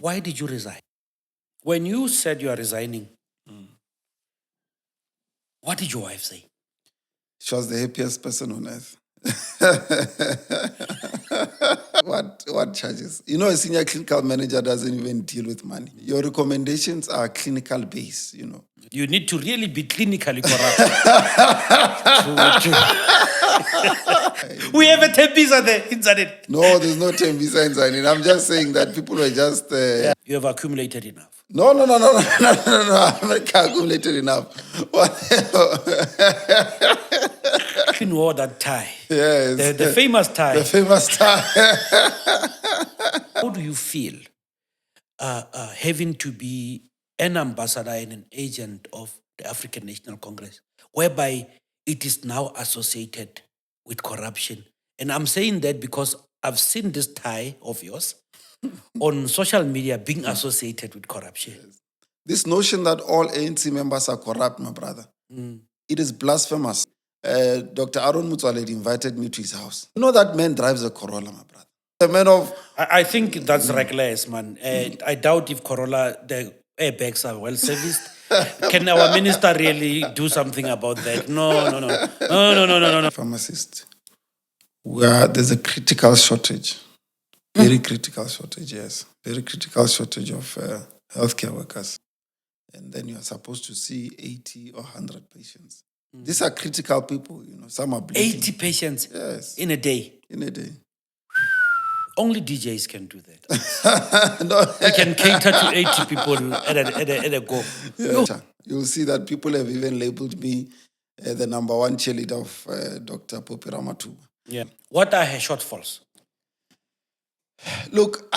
why did you resign? When you said you are resigning, what did your wife say? She was the happiest person on earth. What charges? You know, a senior clinical manager doesn't even deal with money. Your recommendations are clinical based, you know. You need to really be clinically corrupt. We have a Tembisa there, isn't it? No, there's no Tembisa inside it. I'm just saying that people were just... You have accumulated enough. No. I haven't accumulated enough. You wore that tie. Yes. The famous tie. The famous tie. How do you feel having to be an ambassador and an agent of the African National Congress, whereby it is now associated with corruption? And I'm saying that because I've seen this tie of yours on social media being associated with corruption. Yes. This notion that all ANC members are corrupt, my brother, it is blasphemous. Dr. Aaron Mutwaledi invited me to his house. You know that man drives a Corolla, my brother. A man of... I think that's reckless, man. I doubt if Corolla, the airbags are well serviced. Can our minister really do something about that? No. Pharmacist. There's a critical shortage. Very critical shortage, yes. Very critical shortage of healthcare workers. And then you're supposed to see 80 or 100 patients. These are critical people, you know. Some are bleeding. 80 patients? Yes. In a day? In a day. Only DJs can do that. No. We can cater to 80 people at a go. Yeah. You'll see that people have even labeled me the number one cheerleader of Dr. Mikia Ramothwala. Yeah. What are her shortfalls? Look,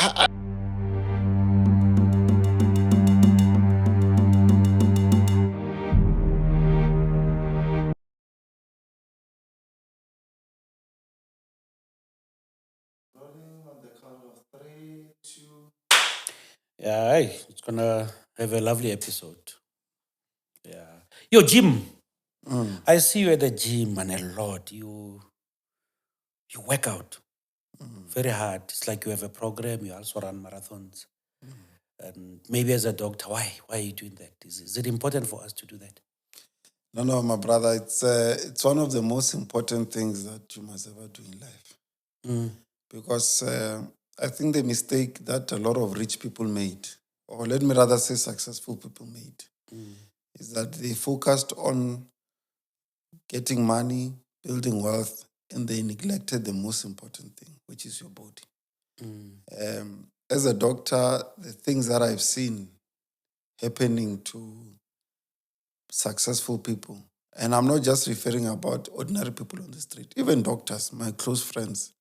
Yeah, it's gonna have a lovely episode. Yeah. Yo, gym. I see you at the gym and a lot. You work out very hard. It's like you have a program. You also run marathons. And maybe as a doctor, why are you doing that? Is it important for us to do that? No, my brother. It's one of the most important things that you must ever do in life. Because I think the mistake that a lot of rich people made, or let me rather say successful people made, is that they focused on getting money, building wealth, and they neglected the most important thing, which is your body. As a doctor, the things that I've seen happening to successful people, and I'm not just referring about ordinary people on the street, even doctors, my close friends,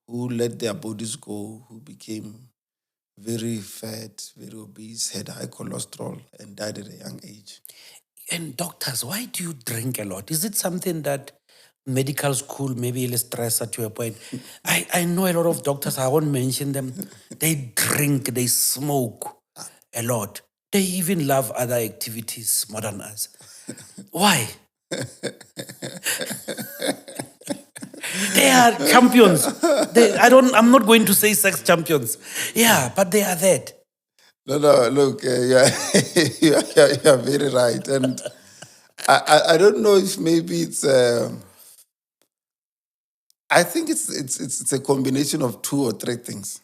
who let their bodies go, who became very fat, very obese, had high cholesterol, and died at a young age. And doctors, why do you drink a lot? Is it something that medical school maybe will stress at your point? I know a lot of doctors, I won't mention them, they drink, they smoke a lot. They even love other activities more than us. Why? They are champions. I'm not going to say sex champions. Yeah, but they are that. No, look, you're very right. And I don't know if maybe it's... I think it's a combination of two or three things.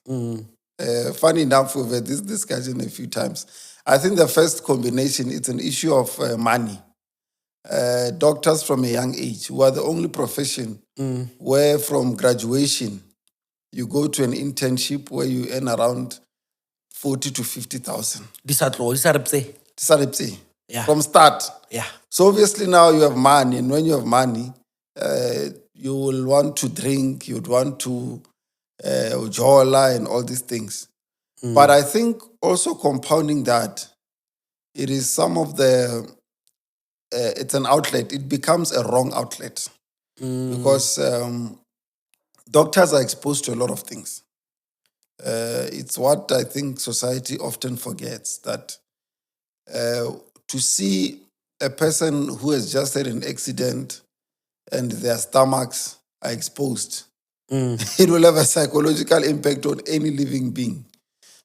Funny enough, we've had this discussion a few times. I think the first combination, it's an issue of money. Doctors from a young age, who are the only profession where from graduation, you go to an internship where you earn around 40 to 50,000. This is yeah. From start. Yeah. So obviously now you have money, and when you have money, you will want to drink, you'd want to jola and all these things. But I think also compounding that, it is some of the, it's an outlet. It becomes a wrong outlet because doctors are exposed to a lot of things. It's what I think society often forgets, that to see a person who has just had an accident and their stomachs are exposed, it will have a psychological impact on any living being.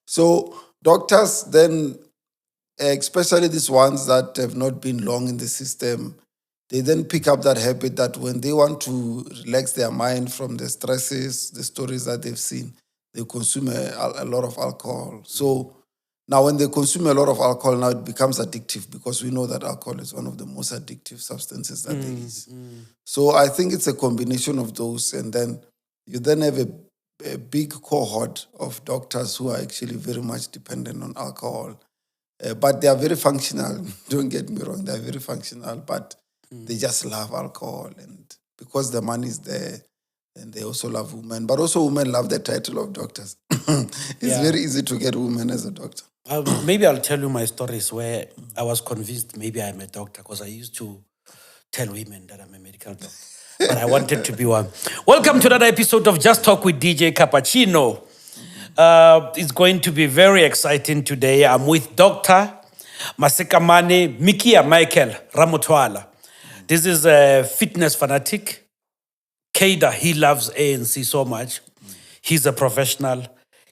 So doctors then, especially these ones that have not been long in the system, they then pick up that habit that when they want to relax their mind from the stresses, the stories that they've seen, they consume a lot of alcohol. So now when they consume a lot of alcohol, now it becomes addictive because we know that alcohol is one of the most addictive substances that there is. So I think it's a combination of those. And then you then have a big cohort of doctors who are actually very much dependent on alcohol. But they are very functional. Don't get me wrong, they are very functional, but they just love alcohol. And because the money is there, and they also love women. But also women love the title of doctors. It's very easy to get women as a doctor. Maybe I'll tell you my stories where I was convinced maybe I'm a doctor because I used to tell women that I'm a medical doctor. But I wanted to be one. Welcome to another episode of Just Talk with DJ Cappuccino. It's going to be very exciting today. I'm with Dr. Masekamane Mikia Ramothwala. This is a fitness fanatic. Kader, he loves ANC so much. He's a professional.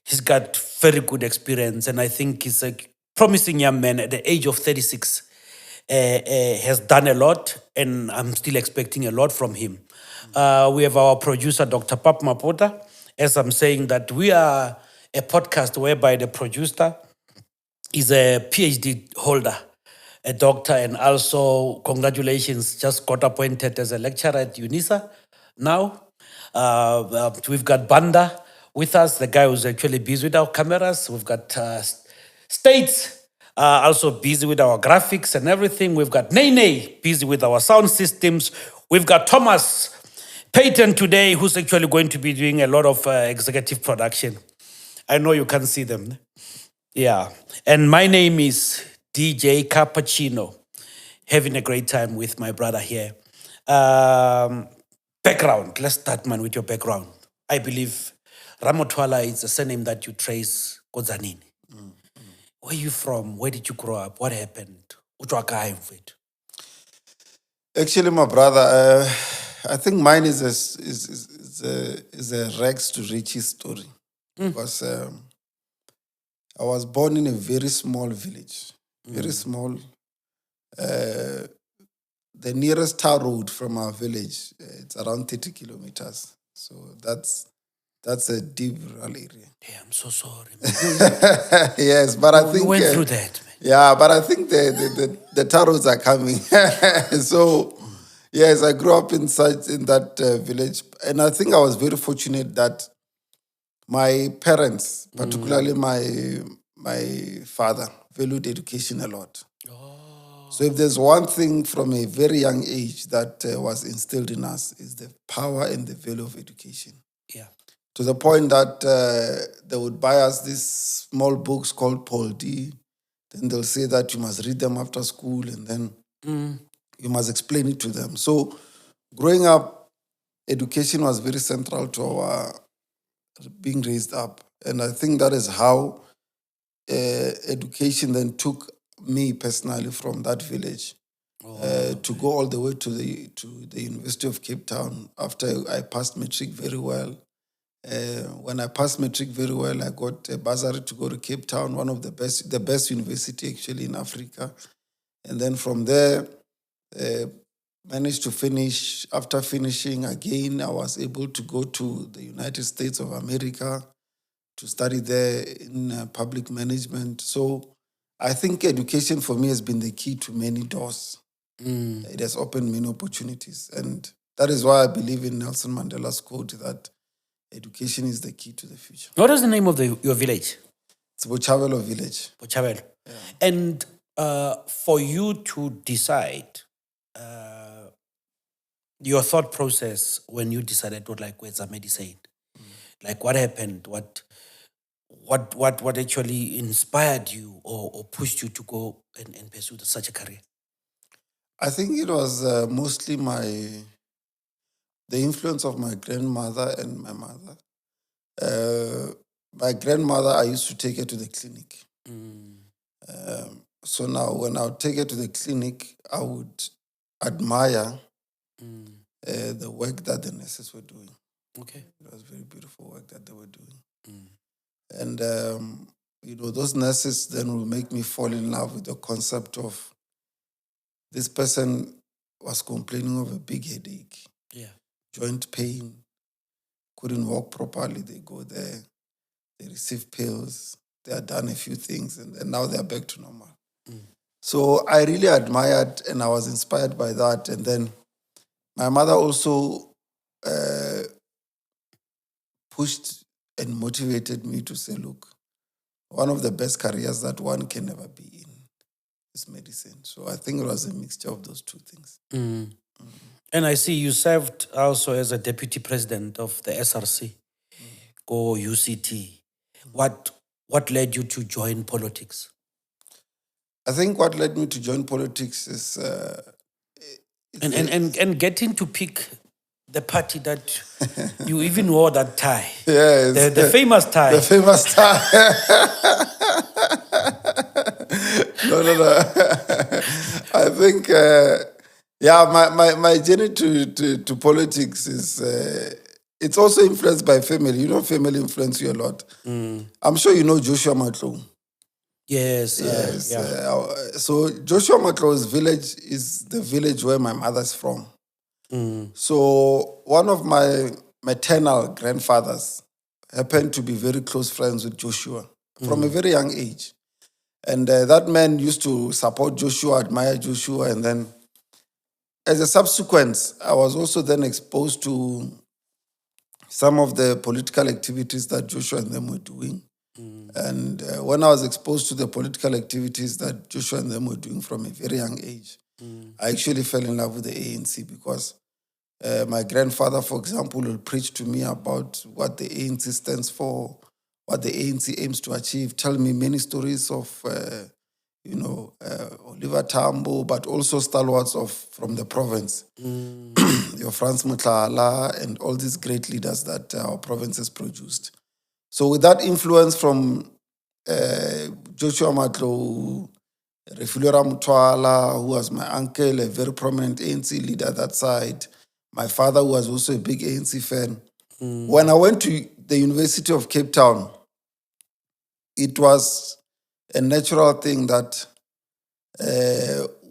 He's got very good experience. And I think he's a promising young man at the age of 36. Has done a lot, and I'm still expecting a lot from him. We have our producer, Dr. Pap Mapota. As I'm saying that we are a podcast whereby the producer is a PhD holder, a doctor, and also congratulations, just got appointed as a lecturer at UNISA now. We've got Banda with us, the guy who's actually busy with our cameras. We've got States also busy with our graphics and everything. We've got Nene busy with our sound systems. We've got Thomas Payton today, who's actually going to be doing a lot of executive production. I know you can see them. Yeah. And my name is DJ Cappuccino. Having a great time with my brother here. Background. Let's start, man, with your background. I believe Ramothwala is a surname that you trace Kozanini. Where are you from? Where did you grow up? What happened? Actually, my brother, I think mine is a rags to riches story. Because I was born in a very small village. Very small. The nearest tar road from our village, it's around 30 kilometers. So that's a deep rural area. Yeah, I'm so sorry. Yes, but I think you went through that, man. Yeah, but I think the tar roads are coming. So yes, I grew up in that village, and I think I was very fortunate that my parents, particularly my father, valued education a lot. So if there's one thing from a very young age that was instilled in us is the power and the value of education. Yeah. To the point that they would buy us these small books called Paul D. Then they'll say that you must read them after school and then you must explain it to them. So growing up, education was very central to our being raised up. And I think that is how education then took me personally from that village to go all the way to the University of Cape Town after I passed matric very well. When I passed matric very well, I got a bursary to go to Cape Town, one of the best university actually in Africa. And then from there, managed to finish. After finishing again, I was able to go to the United States of America to study there in public management. So I think education for me has been the key to many doors. It has opened many opportunities. And that is why I believe in Nelson Mandela's quote that education is the key to the future. What is the name of your village? It's Bochabelo village. Bochabelo. Yeah. And for you to decide your thought process when you decided what where's a medicine, like what happened, what actually inspired you or pushed you to go and pursue such a career? I think it was mostly the influence of my grandmother and my mother. My grandmother, I used to take her to the clinic. So now when I would take her to the clinic, I would admire the work that the nurses were doing. Okay. It was very beautiful work that they were doing. And those nurses then will make me fall in love with the concept of this person was complaining of a big headache, joint pain, couldn't walk properly. They go there, they receive pills, they are done a few things, and then now they are back to normal. So I really admired and I was inspired by that. And then my mother also pushed and motivated me to say, look, one of the best careers that one can ever be in is medicine. So I think it was a mixture of those two things. And I see you served also as a deputy president of the SRC, or UCT. What led you to join politics? I think what led me to join politics is... and getting to pick the party that you even wore that tie. Yes. The famous tie. The famous tie. No. I think, my journey to politics is, it's also influenced by family. Family influence you a lot. I'm sure you know Joshua Matlow. Yes. So Joshua Matlow's village is the village where my mother's from. So one of my maternal grandfathers happened to be very close friends with Joshua from a very young age. And that man used to support Joshua, admire Joshua. And then as a subsequence, I was also then exposed to some of the political activities that Joshua and them were doing. And when I was exposed to the political activities that Joshua and them were doing from a very young age, I actually fell in love with the ANC because my grandfather, for example, will preach to me about what the ANC stands for, what the ANC aims to achieve, tell me many stories of, Oliver Tambo, but also stalwarts from the province. Your Franz Mutlala and all these great leaders that our province has produced. So with that influence from Joshua Matlow, Mikia Ramothwala, who was my uncle, a very prominent ANC leader at that side, my father, who was also a big ANC fan. When I went to the University of Cape Town, it was a natural thing that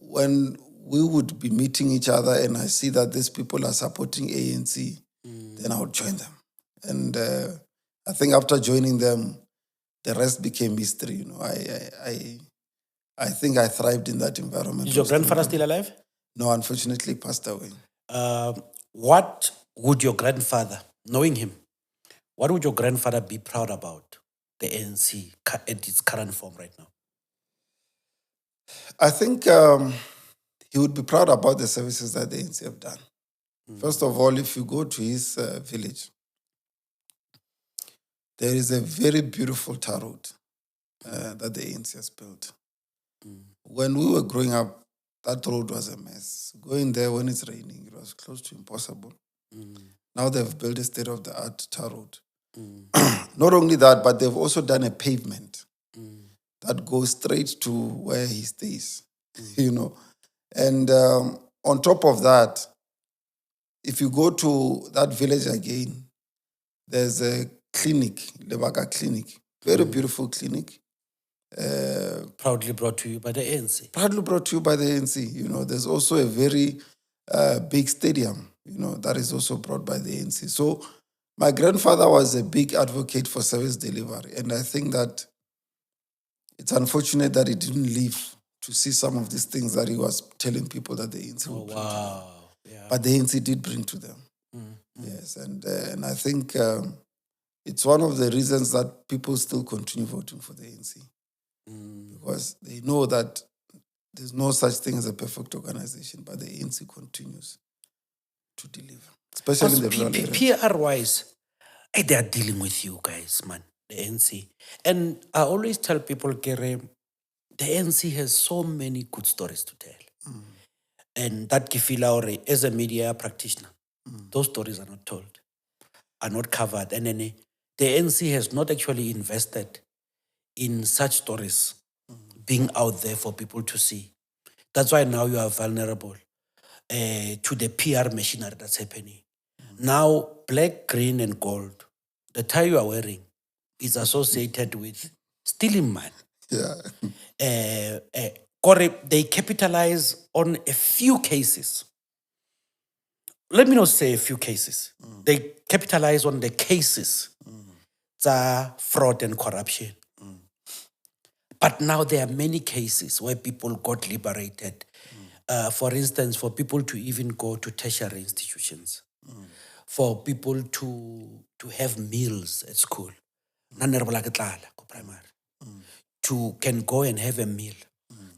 when we would be meeting each other and I see that these people are supporting ANC, then I would join them. And I think after joining them, the rest became history. I think I thrived in that environment. Is your grandfather still alive? No, unfortunately, passed away. What would your grandfather, knowing him, what would your grandfather be proud about the ANC at its current form right now? I think he would be proud about the services that the ANC have done. First of all, if you go to his village, there is a very beautiful tar road that the ANC has built. When we were growing up, that road was a mess. Going there when it's raining, it was close to impossible. Now they've built a state-of-the-art tar road. Not only that, but they've also done a pavement that goes straight to where he stays, And on top of that, if you go to that village again, there's a clinic, Lebaka Clinic, very beautiful clinic. Proudly brought to you by the ANC. Proudly brought to you by the ANC. There's also a very big stadium, that is also brought by the ANC. So my grandfather was a big advocate for service delivery. And I think that it's unfortunate that he didn't live to see some of these things that he was telling people that the ANC would bring to them. Yeah. But the ANC did bring to them. Yes, and I think it's one of the reasons that people still continue voting for the ANC. Because they know that there's no such thing as a perfect organization, but the ANC continues to deliver, especially in the rural areas. PR-wise, they are dealing with you guys, man, the ANC. And I always tell people, Kere, the ANC has so many good stories to tell. And that Kifila, as a media practitioner, those stories are not told, are not covered. And then the ANC has not actually invested in such stories being out there for people to see. That's why now you are vulnerable to the PR machinery that's happening. Now, black, green, and gold, the tie you are wearing is associated with stealing money. Yeah. They capitalize on a few cases. Let me not say a few cases. They capitalize on the cases, fraud and corruption. But now there are many cases where people got liberated. For instance, for people to even go to tertiary institutions, for people to have meals at school, primary, can go and have a meal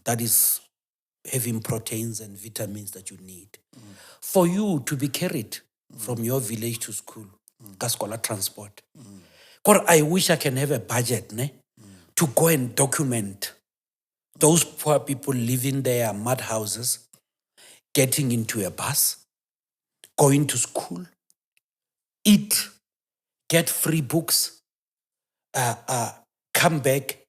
that is having proteins and vitamins that you need. For you to be carried from your village to school, scholar transport. I wish I can have a budget to go and document those poor people living their mud houses, getting into a bus, going to school, eat, get free books, come back,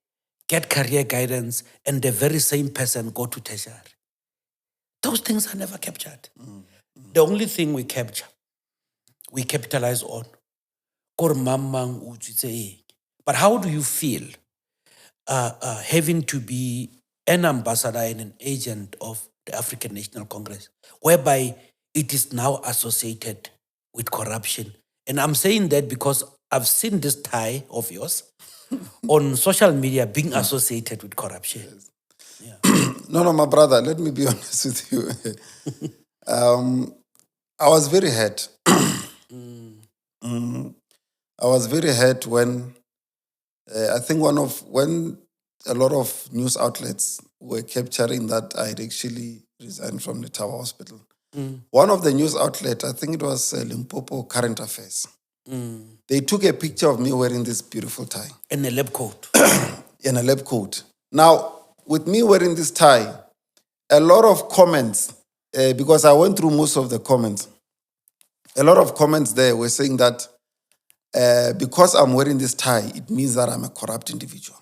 get career guidance, and the very same person go to tertiary. Those things are never captured. The only thing we capture, we capitalize on. But how do you feel having to be an ambassador and an agent of the African National Congress, whereby it is now associated with corruption? And I'm saying that because I've seen this tie of yours on social media being associated with corruption. Yes. Yeah. No, my brother, let me be honest with you. I was very hurt. I was very hurt when I think when a lot of news outlets were capturing that I had actually resigned from the Letaba Hospital. One of the news outlets, I think it was Limpopo Current Affairs, they took a picture of me wearing this beautiful tie. And a lab coat. In a lab coat. Now, with me wearing this tie, a lot of comments, because I went through most of the comments, a lot of comments there were saying that because I'm wearing this tie, it means that I'm a corrupt individual.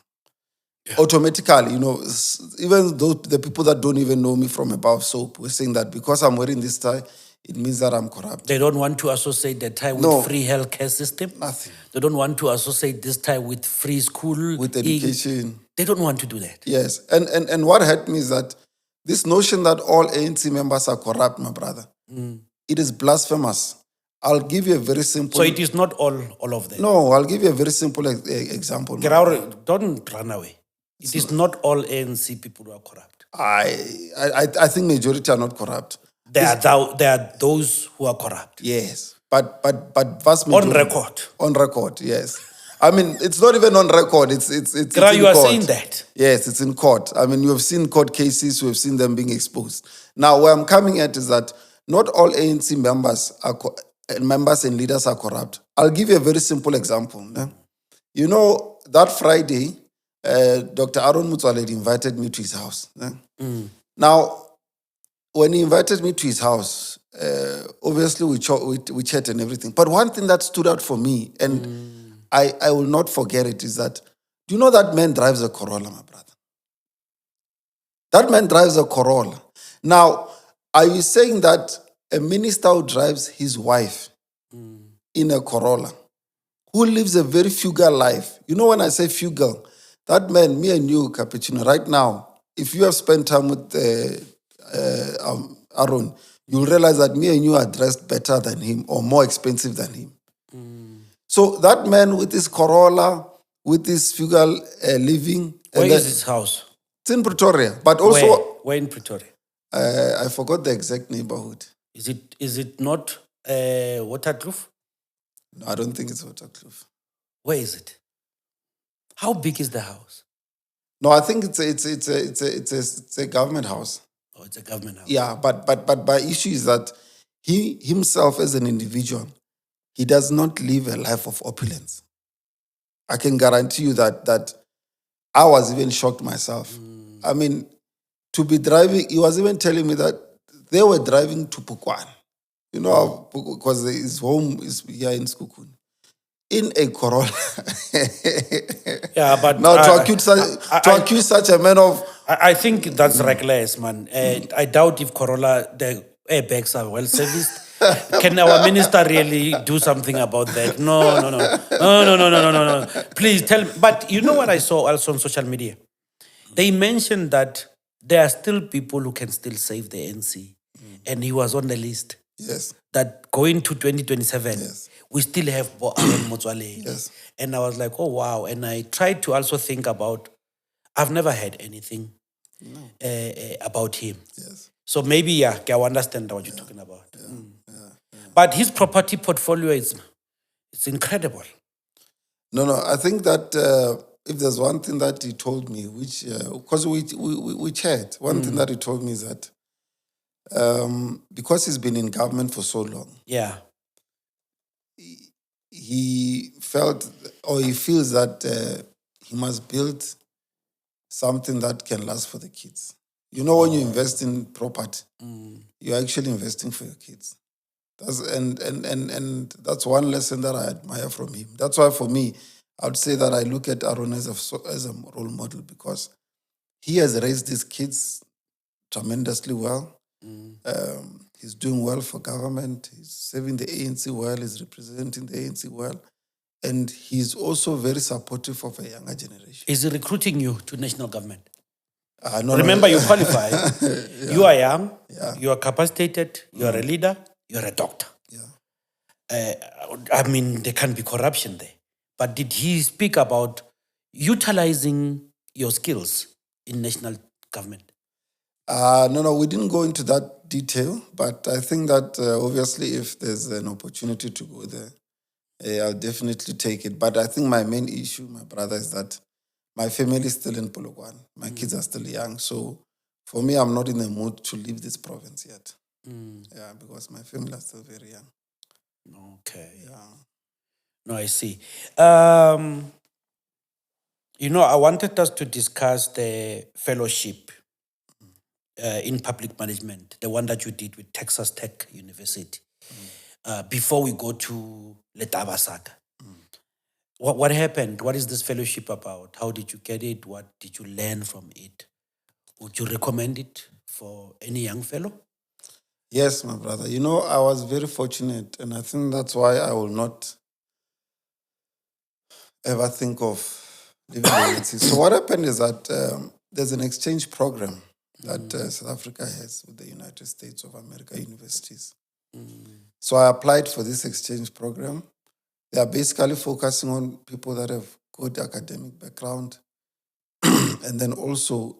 Yeah. Automatically, even though the people that don't even know me from above soap were saying that because I'm wearing this tie, it means that I'm corrupt. They don't want to associate the tie with free healthcare system. Nothing. They don't want to associate this tie with free school. With education. They don't want to do that. Yes. And what hurt me is that this notion that all ANC members are corrupt, my brother, it is blasphemous. I'll give you a very simple... So it is not all of them? No, I'll give you a very simple example. Don't run away. It is not all ANC people who are corrupt. I think majority are not corrupt. There are those who are corrupt. Yes, but vast majority... On record. On record, yes. I mean, it's not even on record. It's in you are court. saying that? Yes, it's in court. I mean, you have seen court cases. We have seen them being exposed. Now, where I'm coming at is that not all ANC members and leaders are corrupt. I'll give you a very simple example. That Friday, Dr. Aaron Mutwaledi invited me to his house. Now, when he invited me to his house, obviously we chat and everything. But one thing that stood out for me, and I will not forget it, is that, do you know that man drives a Corolla, my brother? That man drives a Corolla. Now, are you saying that a minister who drives his wife in a Corolla, who lives a very frugal life? You know, when I say frugal, that man, me and you, Cappuccino, right now, if you have spent time with Aaron, you'll realize that me and you are dressed better than him or more expensive than him. So that man with his Corolla, with his frugal living... Where is his house? It's in Pretoria, but also... Where in Pretoria? I forgot the exact neighborhood. Is it not Waterkloof? No, I don't think it's Waterkloof. Where is it? How big is the house? No, I think it's a government house. Oh, it's a government house. Yeah, but my issue is that he himself as an individual, he does not live a life of opulence. I can guarantee you that I was even shocked myself. I mean, to be driving, he was even telling me that they were driving to Pukwan, because his home is here in Skukun, in a Corolla. Yeah, but now to accuse such a man of... I think that's reckless, man. I doubt if Corolla, the airbags are well serviced. Can our minister really do something about that? No, no, no, no, no, no, no, no, no, no. Please tell me. But you know what I saw also on social media? They mentioned that there are still people who can still save the NC, and he was on the list. Yes. That going to 2027, Yes. we still have Aaron Motswaledi. Yes. And I was like, oh, wow. And I tried to also think about, I've never heard anything about him. Yes. So maybe, yeah, I understand what you're talking about. But his property portfolio it's incredible. No. I think that if there's one thing that he told me, which because we chat, one thing that he told me is that because he's been in government for so long, Yeah. he felt or he feels that he must build something that can last for the kids. You know, when you invest in property, you're actually investing for your kids. That's and that's one lesson that I admire from him. That's why for me, I would say that I look at Aaron as a role model because he has raised his kids tremendously well. He's doing well for government. He's serving the ANC well. He's representing the ANC well. And he's also very supportive of a younger generation. Is he recruiting you to national government? No, Remember, you qualify. You are young. Yeah. You are capacitated. You are a leader. You are a doctor. Yeah. I mean, there can be corruption there. But did he speak about utilizing your skills in national government? No, we didn't go into that detail, but I think that obviously if there's an opportunity to go there, I'll definitely take it. But I think my main issue, my brother, is that my family is still in Polokwane. My kids are still young. So for me, I'm not in the mood to leave this province yet. Yeah, because my family are still very young. Okay. Yeah. No, I see. You know, I wanted us to discuss the fellowship in public management, the one that you did with Texas Tech University, before we go to Letaba saga. What happened? What is this fellowship about? How did you get it? What did you learn from it? Would you recommend it for any young fellow? Yes, my brother. You know, I was very fortunate, and I think that's why I will not ever think of leaving the ANC. So what happened is that there's an exchange program that South Africa has with the United States of America universities. So I applied for this exchange program. They are basically focusing on people that have good academic background, and then also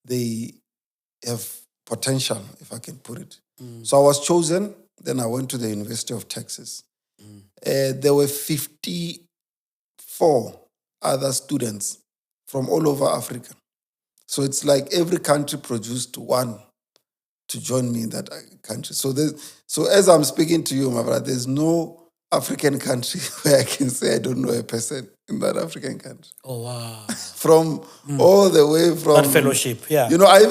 they have potential, if I can put it. So I was chosen. Then I went to the University of Texas. There were 54 other students from all over Africa. So it's like every country produced one to join me in that country. So as I'm speaking to you, my brother, there's no African country where I can say I don't know a person in that African country. Oh wow! From all the way from That fellowship, yeah. You know, I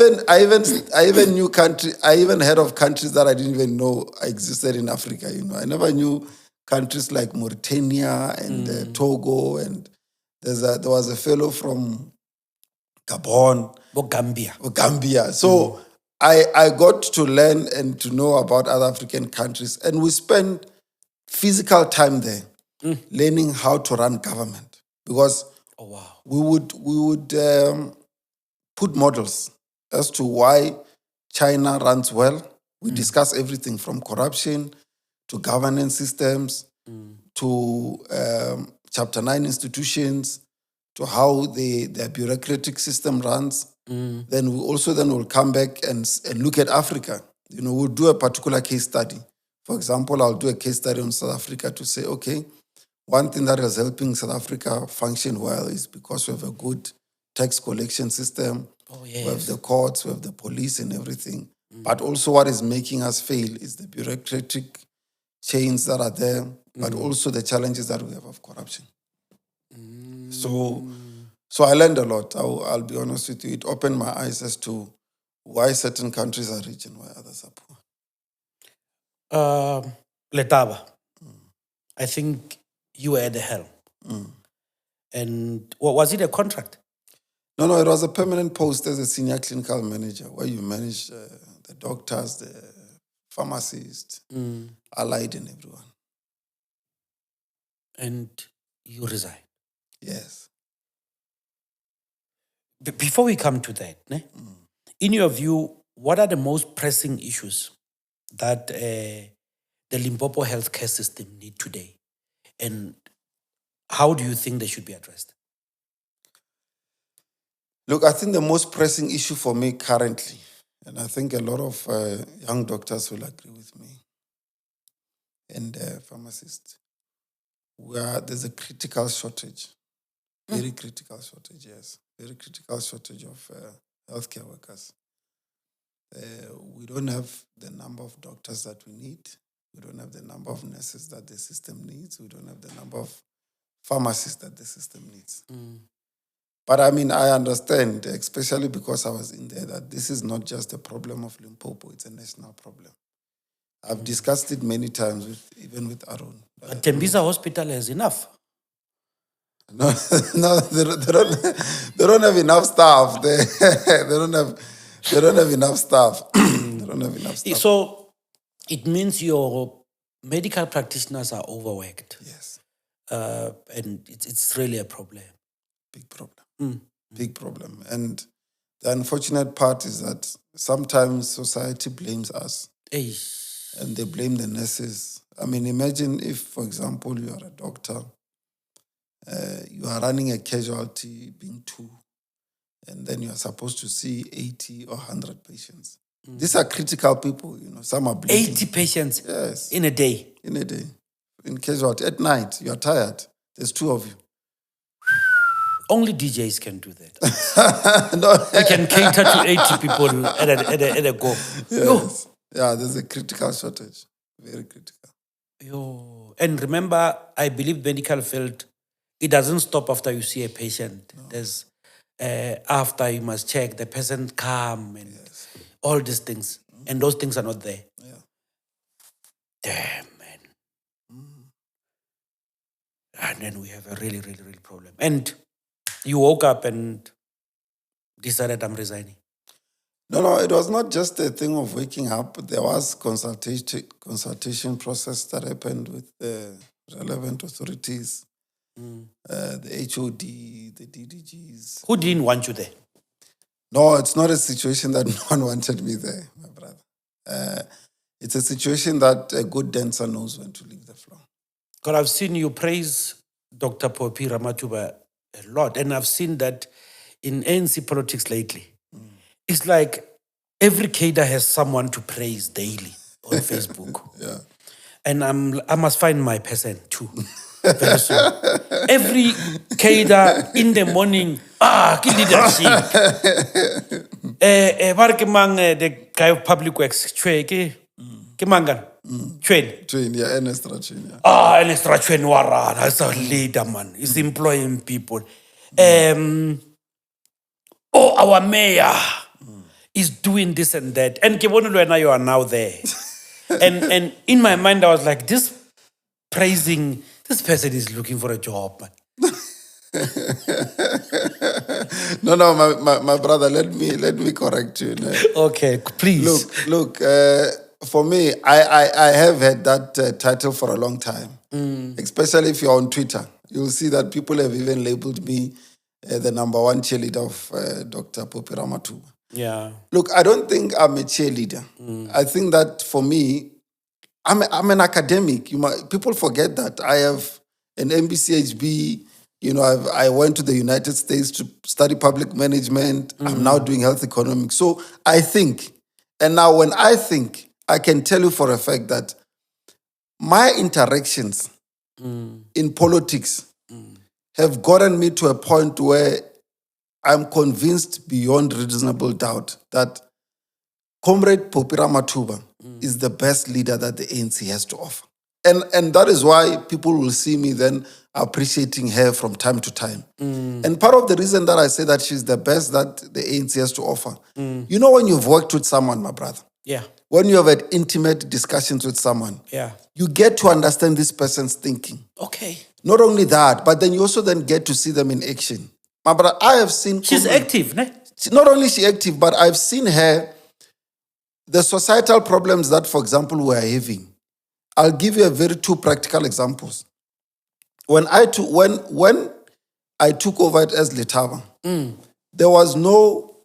even knew country. I even heard of countries that I didn't even know existed in Africa. You know, I never knew countries like Mauritania and Togo, and there was a fellow from Gabon, Gambia. So I got to learn and to know about other African countries, and we spent physical time there, learning how to run government because we would put models as to why China runs well. We discuss everything from corruption to governance systems to Chapter 9 institutions to how their bureaucratic system runs. Then we also will come back and look at Africa. You know, we'll do a particular case study. For example, I'll do a case study on South Africa to say, okay, one thing that is helping South Africa function well is because we have a good tax collection system. We have the courts, we have the police and everything. But also what is making us fail is the bureaucratic chains that are there, but also the challenges that we have of corruption. So I learned a lot. I'll be honest with you. It opened my eyes as to why certain countries are rich and why others are poor. Letaba, I think you were at the helm. And was it a contract? No, it was a permanent post as a senior clinical manager where you manage the doctors, the pharmacists, allied and everyone. And you resign. Yes. Before we come to that, in your view, what are the most pressing issues that the Limpopo healthcare system need today? And how do you think they should be addressed? Look, I think the most pressing issue for me currently, and I think a lot of young doctors will agree with me, and pharmacists, there's a critical shortage, very critical shortage, yes, very critical shortage of healthcare workers. We don't have the number of doctors that we need. We don't have the number of nurses that the system needs. We don't have the number of pharmacists that the system needs. But I mean, I understand, especially because I was in there, that this is not just a problem of Limpopo, it's a national problem. I've discussed it many times, even with Aaron. But Tembisa Hospital has enough. No, they don't have enough staff. They don't have enough staff. They don't have enough staff. So it means your medical practitioners are overworked. Yes. And it's really a problem. Big problem. Big problem. And the unfortunate part is that sometimes society blames us. And they blame the nurses. I mean, imagine if, for example, you are a doctor, you are running a casualty being 2, and then you are supposed to see 80 or 100 patients. These are critical people, some are bleeding. 80 patients yes. in a day? In a day. In casualty. At night, you are tired. There's 2 of you. Only DJs can do that. No. We can cater to 80 people at a go. Yes. Yeah, there's a critical shortage. Very critical. And remember, I believe medical field, it doesn't stop after you see a patient. No. There's after you must check, the person come and all these things. And those things are not there. Yeah. Damn, man. And then we have a really, really, really problem. And you woke up and decided I'm resigning. No, it was not just a thing of waking up. There was consultation process that happened with the relevant authorities, the HOD, the DDGs. Who didn't want you there? No, it's not a situation that no one wanted me there, my brother. It's a situation that a good dancer knows when to leave the floor. Because I've seen you praise Dr. Mikia Ramothwala a lot, and I've seen that in ANC politics lately. It's like every cadre has someone to praise daily on Facebook. Yeah. And I must find my person too. Very soon. Every cadre in the morning, ke leadership. The guy of public works, ke mangan? Train, yeah, an extra train, yeah. An extra train warana. That's a leader, man. He's employing people. Our mayor is doing this and that. And Kebonulwena, you are now there. and in my mind, I was like, this person is looking for a job, man. No, my brother, let me correct you. No? Okay, please. Look. For me, I have had that title for a long time. Especially if you're on Twitter, you'll see that people have even labeled me the number 1 cheerleader of Dr. Mikia Ramothwala. Yeah. Look, I don't think I'm a cheerleader. I think that for me, I'm an academic. People forget that I have an MBCHB. I went to the United States to study public management. I'm now doing health economics. So I think, and now when I think, I can tell you for a fact that my interactions in politics have gotten me to a point where I'm convinced beyond reasonable doubt that Comrade Mikia Ramothwala is the best leader that the ANC has to offer. And that is why people will see me then appreciating her from time to time. And part of the reason that I say that she's the best that the ANC has to offer, when you've worked with someone, my brother, when you have had intimate discussions with someone, you get to understand this person's thinking. Okay. Not only that, but then you also then get to see them in action. My brother, I have seen... She's active, ne? Not only is she active, but I've seen her, the societal problems that, for example, we are having, I'll give you a very two practical examples. When I took over it as Letaba, there was no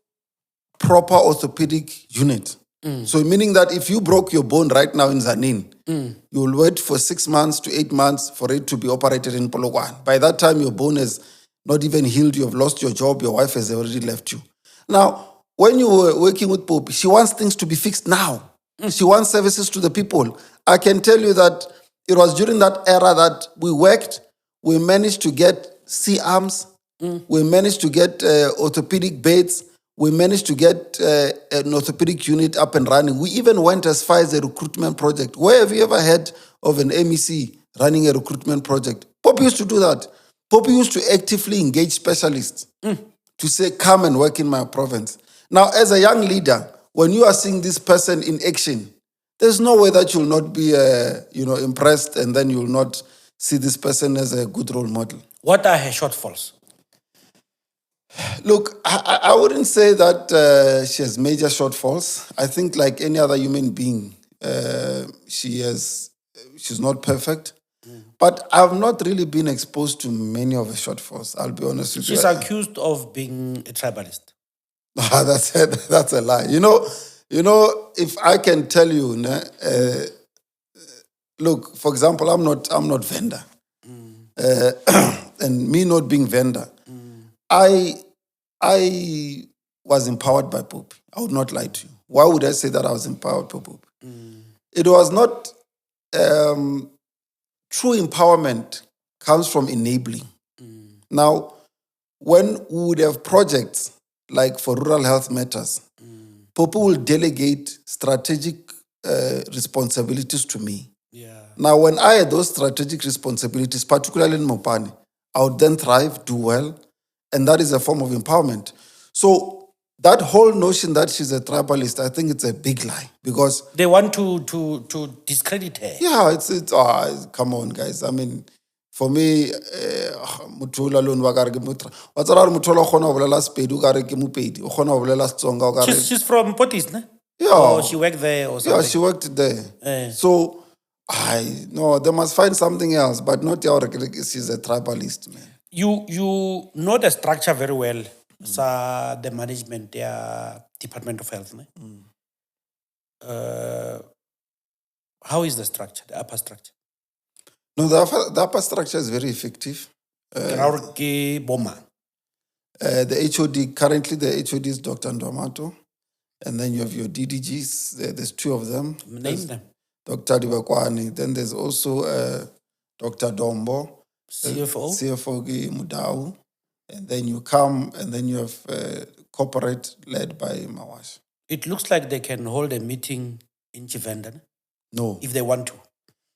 proper orthopedic unit. So meaning that if you broke your bone right now in Zanin, you will wait for 6 months to 8 months for it to be operated in Polokwane. By that time, your bone has not even healed. You have lost your job. Your wife has already left you. Now, when you were working with Pope, she wants things to be fixed now. She wants services to the people. I can tell you that it was during that era that we worked. We managed to get C-arms. We managed to get orthopedic beds. We managed to get an orthopedic unit up and running. We even went as far as a recruitment project. Where have you ever heard of an MEC running a recruitment project? Poppy used to do that. Poppy used to actively engage specialists to say, come and work in my province. Now, as a young leader, when you are seeing this person in action, there's no way that you'll not be impressed, and then you'll not see this person as a good role model. What are her shortfalls? Look, I wouldn't say that she has major shortfalls. I think like any other human being, she's not perfect. But I've not really been exposed to many of her shortfalls, I'll be honest with you. She's accused of being a tribalist. That's a lie. You know, if I can tell you, look, for example, I'm not vendor. And me not being vendor, I was empowered by Pope. I would not lie to you. Why would I say that I was empowered by Pope? It was not true empowerment comes from enabling. Now, when we would have projects like for rural health matters, Pope will delegate strategic responsibilities to me. Yeah. Now, when I had those strategic responsibilities, particularly in Mopani, I would then thrive, do well, and that is a form of empowerment. So that whole notion that she's a tribalist, I think it's a big lie, because they want to discredit her. Yeah, come on, guys. I mean, for me, Mutula alone wagareke mutra. What's our Mutula khona bolela Sepedi ka re ke Mopedi, o khona bolela Setsonga ka re. She's from Potis, ne? Yeah. Or she worked there or something. Yeah, she worked there. So no, they must find something else, but not she's a tribalist, man. You know the structure very well. The management, Department of Health, ne? How is the structure, the upper structure? No, the upper structure is very effective. The HOD, currently the HOD is Dr. Ndomato. And then you have your DDGs, there's two of them. Name them. Dr. Dibakwani. Then there's also Dr. Dombo. CFO Mudau. And then you come, and then you have corporate led by Mawash. It looks like they can hold a meeting in Chivenda. No. If they want to.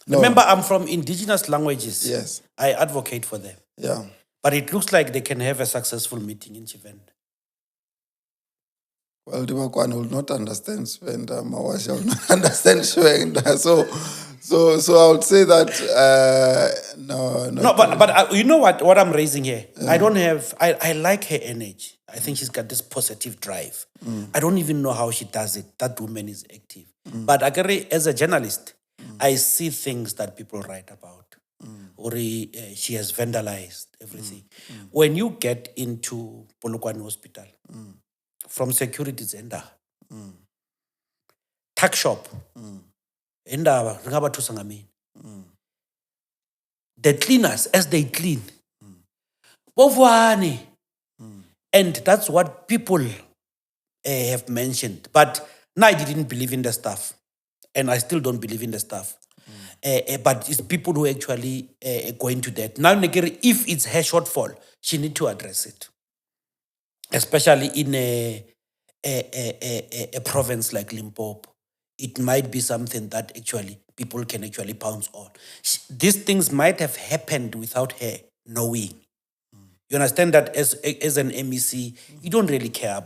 No. Remember, I'm from indigenous languages. Yes. I advocate for them. Yeah. But it looks like they can have a successful meeting in Chivenda. Well, Dibakwani will not understand Svenda. Mawash will not understand Svenda. So I would say that no. But you know what I'm raising here? I like her energy. I think she's got this positive drive. I don't even know how she does it. That woman is active. But as a journalist, I see things that people write about. Or she has vandalized everything. When you get into Polokwane Hospital, from security Zenda, tuck shop, the cleaners, as they clean, and that's what people have mentioned. But now I didn't believe in the stuff, and I still don't believe in the stuff. But it's people who actually go into that. Now, if it's her shortfall, she need to address it, especially in a province like Limpopo. It might be something that actually people can actually pounce on. These things might have happened without her knowing. You understand that as an MEC, you don't really care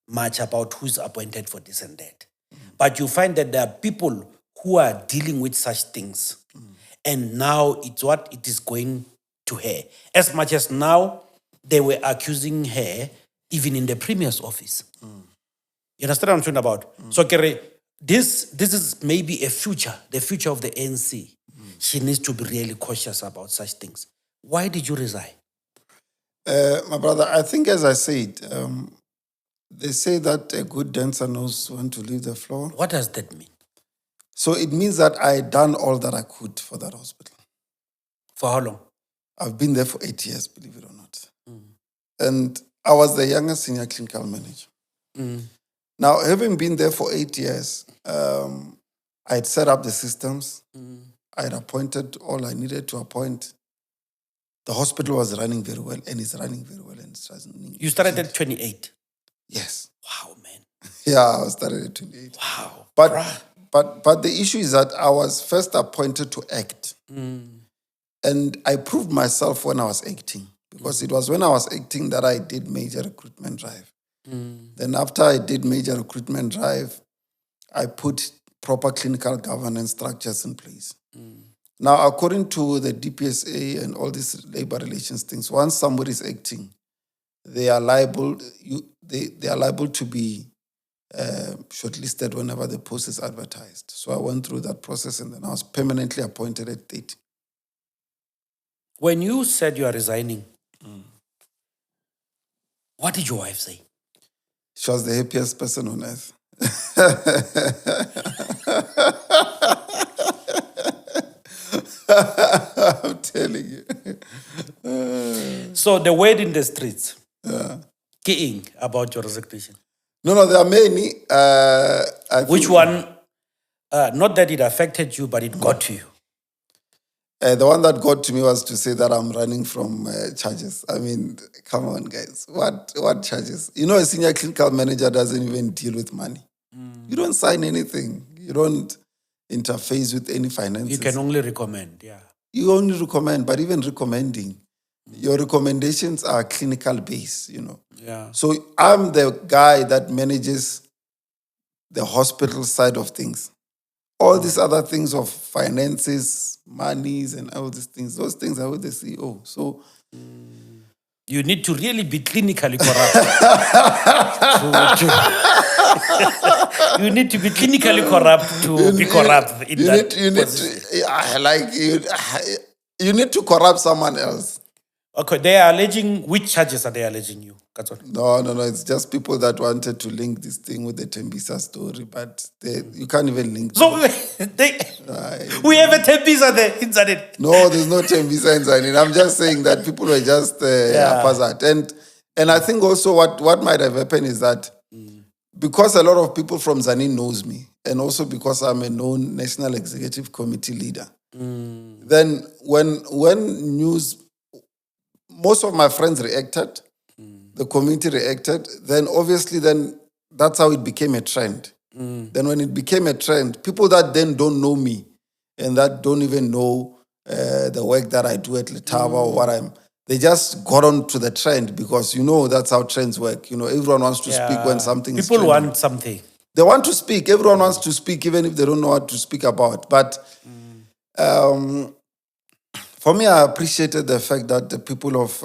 much about who's appointed for this and that. But you find that there are people who are dealing with such things. And now it's what it is going to her. As much as now they were accusing her even in the Premier's office. You understand what I'm talking about? So, this is maybe the future of the ANC. She needs to be really cautious about such things. Why did you resign? My brother, I think as I said, they say that a good dancer knows when to leave the floor. What does that mean? So it means that I done all that I could for that hospital. For how long? I've been there for 8 years, believe it or not. And I was the youngest senior clinical manager. Now, having been there for 8 years, I had set up the systems. I had appointed all I needed to appoint. The hospital was running very well, and it's running very well. And it's running. You started at 28. Yes. Wow, man. Yeah, I started at 28. Wow. But the issue is that I was first appointed to act. And I proved myself when I was acting, because it was when I was acting that I did major recruitment drive. Then after I did major recruitment drive, I put proper clinical governance structures in place. Now, according to the DPSA and all these labor relations things, once somebody is acting, they are liable. They are liable to be shortlisted whenever the post is advertised. So I went through that process, and then I was permanently appointed at 30. When you said you are resigning, what did your wife say? She was the happiest person on earth. I'm telling you. So the word in the streets, keying about your resignation. No, there are many. Which one? Not that it affected you, but it got to you. The one that got to me was to say that I'm running from charges. I mean, come on, guys. What charges? You know, a senior clinical manager doesn't even deal with money. You don't sign anything. You don't interface with any finances. You can only recommend, yeah. You only recommend, but even recommending, your recommendations are clinical based, you know. Yeah. So I'm the guy that manages the hospital side of things. All these other things of finances, monies, and all these things, those things are with the CEO. So you need to really be clinically corrupt. You need to be clinically corrupt to be corrupt in that position. You need to corrupt someone else. Okay, they are alleging, which charges are they alleging you? No, it's just people that wanted to link this thing with the Tembisa story, but you can't even link. So we have a Tembisa there inside it. No, there's no Tembisa inside it. I'm just saying that people were just haphazard. And I think also what might have happened is that because a lot of people from Zanin knows me, and also because I'm a known National Executive Committee leader, then when news, most of my friends reacted, the community reacted, then obviously that's how it became a trend. Then when it became a trend, people that then don't know me and that don't even know the work that I do at Letaba or they just got on to the trend because, you know, that's how trends work. You know, everyone wants to speak when something is trending. People want something. They want to speak. Everyone wants to speak, even if they don't know what to speak about. But for me, I appreciated the fact that the people of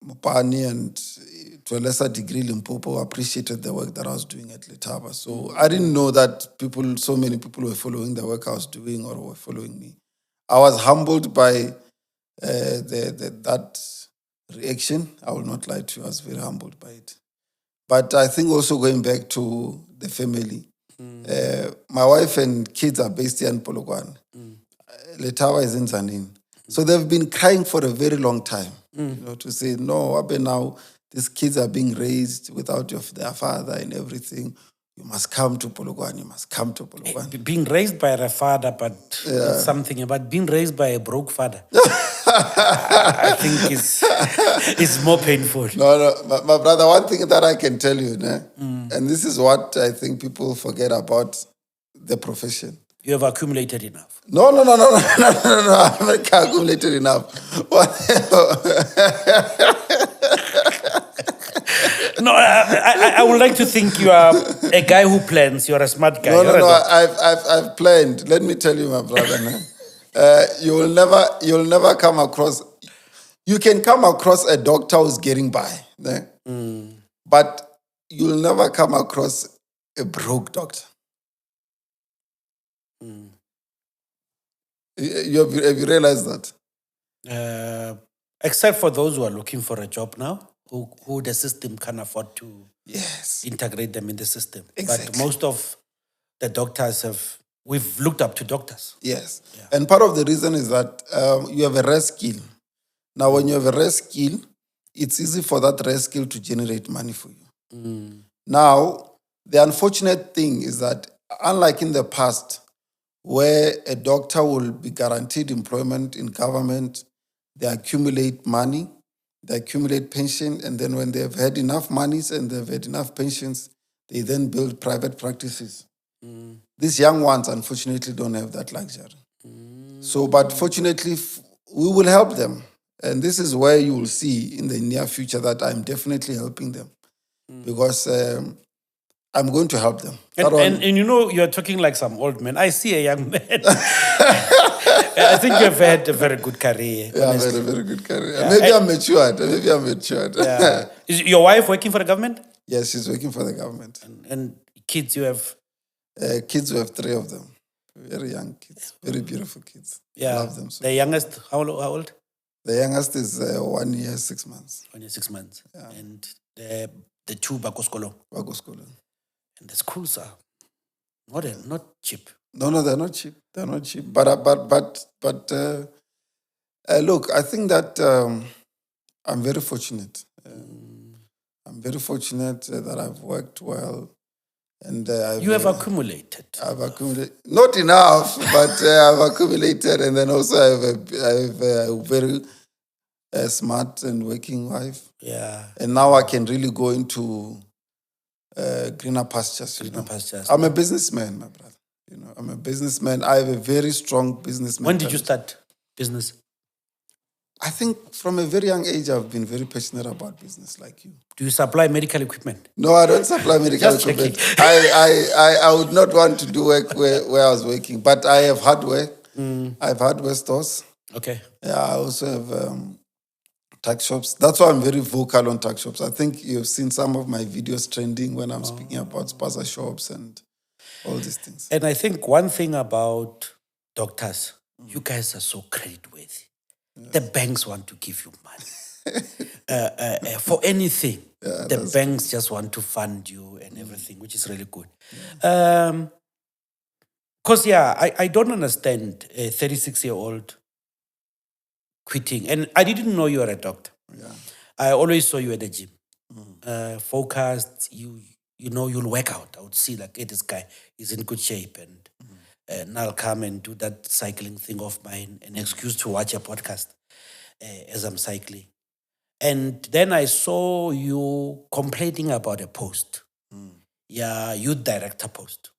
Mopani and to a lesser degree Limpopo appreciated the work that I was doing at Letaba. So I didn't know that so many people were following the work I was doing or were following me. I was humbled by that reaction. I will not lie to you. I was very humbled by it. But I think also going back to the family, my wife and kids are based here in Polokwane. Letaba is in Zanin. So they've been crying for a very long time, you know, to say, no, Abe, now these kids are being raised without their father and everything. You must come to Polokwane. You must come to Polokwane. Being raised by a father, but it's something about being raised by a broke father. I think it's more painful. No, my brother, one thing that I can tell you, and this is what I think people forget about the profession. You have accumulated enough. No. I haven't accumulated enough. No, I would like to think you are a guy who plans. You're a smart guy. No. I've planned. Let me tell you, my brother. You'll never come across. You can come across a doctor who's getting by, but you'll never come across a broke doctor. Have you realized that? Except for those who are looking for a job now, who the system can afford to integrate them in the system. Exactly. But most of the doctors we've looked up to doctors. Yes. Yeah. And part of the reason is that you have a rare skill. Now, when you have a rare skill, it's easy for that rare skill to generate money for you. Now, the unfortunate thing is that unlike in the past, where a doctor will be guaranteed employment in government, they accumulate money, they accumulate pension, and then when they've had enough monies and they've had enough pensions, they then build private practices. These young ones, unfortunately, don't have that luxury. So, but fortunately, we will help them. And this is where you will see in the near future that I'm definitely helping them. Because I'm going to help them. And you know, you're talking like some old man. I see a young man. I think you've had a very good career. Yeah, very, very good career. Yeah. Maybe I'm matured. Yeah. Is your wife working for the government? Yes, she's working for the government. And kids, you have? Kids, we have 3 of them. Very young kids. Very beautiful kids. Yeah. Love them so. The youngest, how old? The youngest is 1 year, 6 months. 1 year, 6 months. Yeah. And the 2 Bakoskolo. And the schools are not cheap. No, they're not cheap. They're not cheap. But look, I think that I'm very fortunate. I'm very fortunate that I've worked well. And you have accumulated. I've accumulated. Not enough, but I've accumulated. And then also I have a very smart and working wife. Yeah. And now I can really go into greener pastures. Pastures. I'm a businessman, my brother. I'm a businessman. I have a very strong business mentality. When did you start business? I think from a very young age, I've been very passionate about business like you. Do you supply medical equipment? No, I don't supply medical equipment. I would not want to do work where I was working, but I have hardware. I have hardware stores. Okay. Yeah, I also have tuck shops. That's why I'm very vocal on tuck shops. I think you've seen some of my videos trending when I'm speaking about spaza shops and all these things. And I think one thing about doctors, you guys are so creditworthy. Yes. The banks want to give you money. For anything, the banks just want to fund you and everything, which is really good. Because, I don't understand a 36-year-old quitting. And I didn't know you were a doctor. Yeah. I always saw you at the gym. Focused, you'll work out. I would see like, hey, this guy is in good shape. And I'll come and do that cycling thing of mine, an excuse to watch a podcast as I'm cycling. And then I saw you complaining about a post. Yeah, youth director post.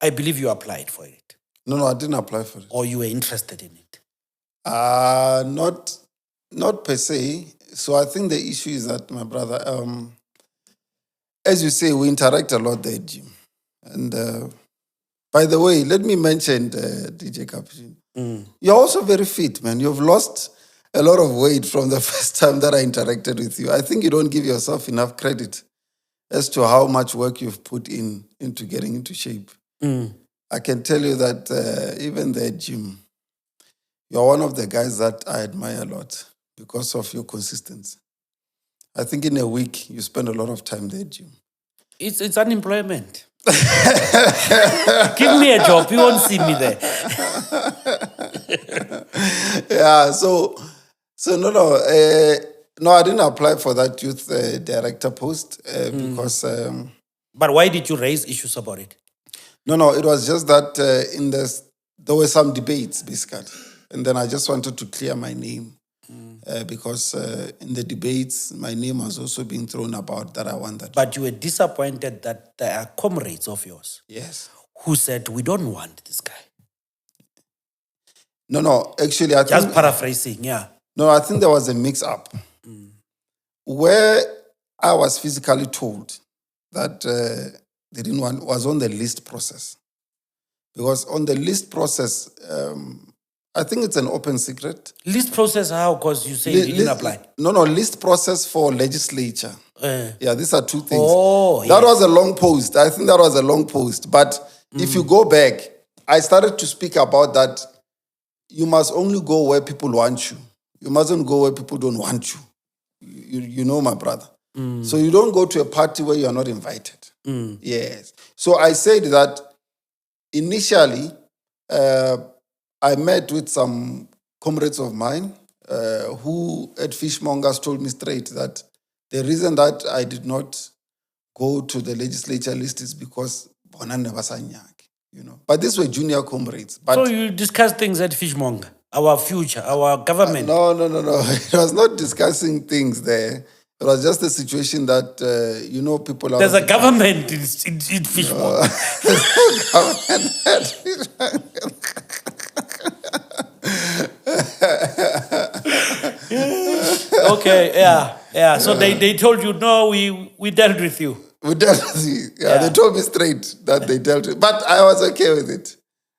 I believe you applied for it. No, I didn't apply for it. Or you were interested in it? Not per se. So I think the issue is that, my brother, as you say, we interact a lot there at gym. And by the way, let me mention DJ Cappuccino. You're also very fit, man. You've lost a lot of weight from the first time that I interacted with you. I think you don't give yourself enough credit as to how much work you've put into getting into shape. I can tell you that even the gym, you're one of the guys that I admire a lot because of your consistency. I think in a week, you spend a lot of time there at gym. It's unemployment. Give me a job. You won't see me there. Yeah, so no, I didn't apply for that youth director post because... But why did you raise issues about it? No, it was just that there were some debates, basically. And then I just wanted to clear my name because in the debates, my name was also being thrown about that I wanted. But you were disappointed that there are comrades of yours. Yes. Who said, we don't want this guy. No, actually, I think... Just paraphrasing, yeah. No, I think there was a mix-up. Where I was physically told that they didn't want was on the list process. Because on the list process, I think it's an open secret. List process how? Because you say you didn't apply. No, list process for legislature. Yeah, these are 2 things. Oh, that was a long post. I think that was a long post. But if you go back, I started to speak about that you must only go where people want you. You mustn't go where people don't want you. You know, my brother. So you don't go to a party where you are not invited. Yes. So I said that initially, I met with some comrades of mine who at Fishmongers told me straight that the reason that I did not go to the legislature list is because Bonane Basanyaki, you know. But these were junior comrades. But So you discuss things at Fishmonger, our future, our government. no. It was not discussing things there. It was just a situation that, you know, people are... There's a government in Fishmonger. Okay, yeah. So they told you, no, we dealt with you. We dealt with you. Yeah, they told me straight that they dealt with. But I was okay with it.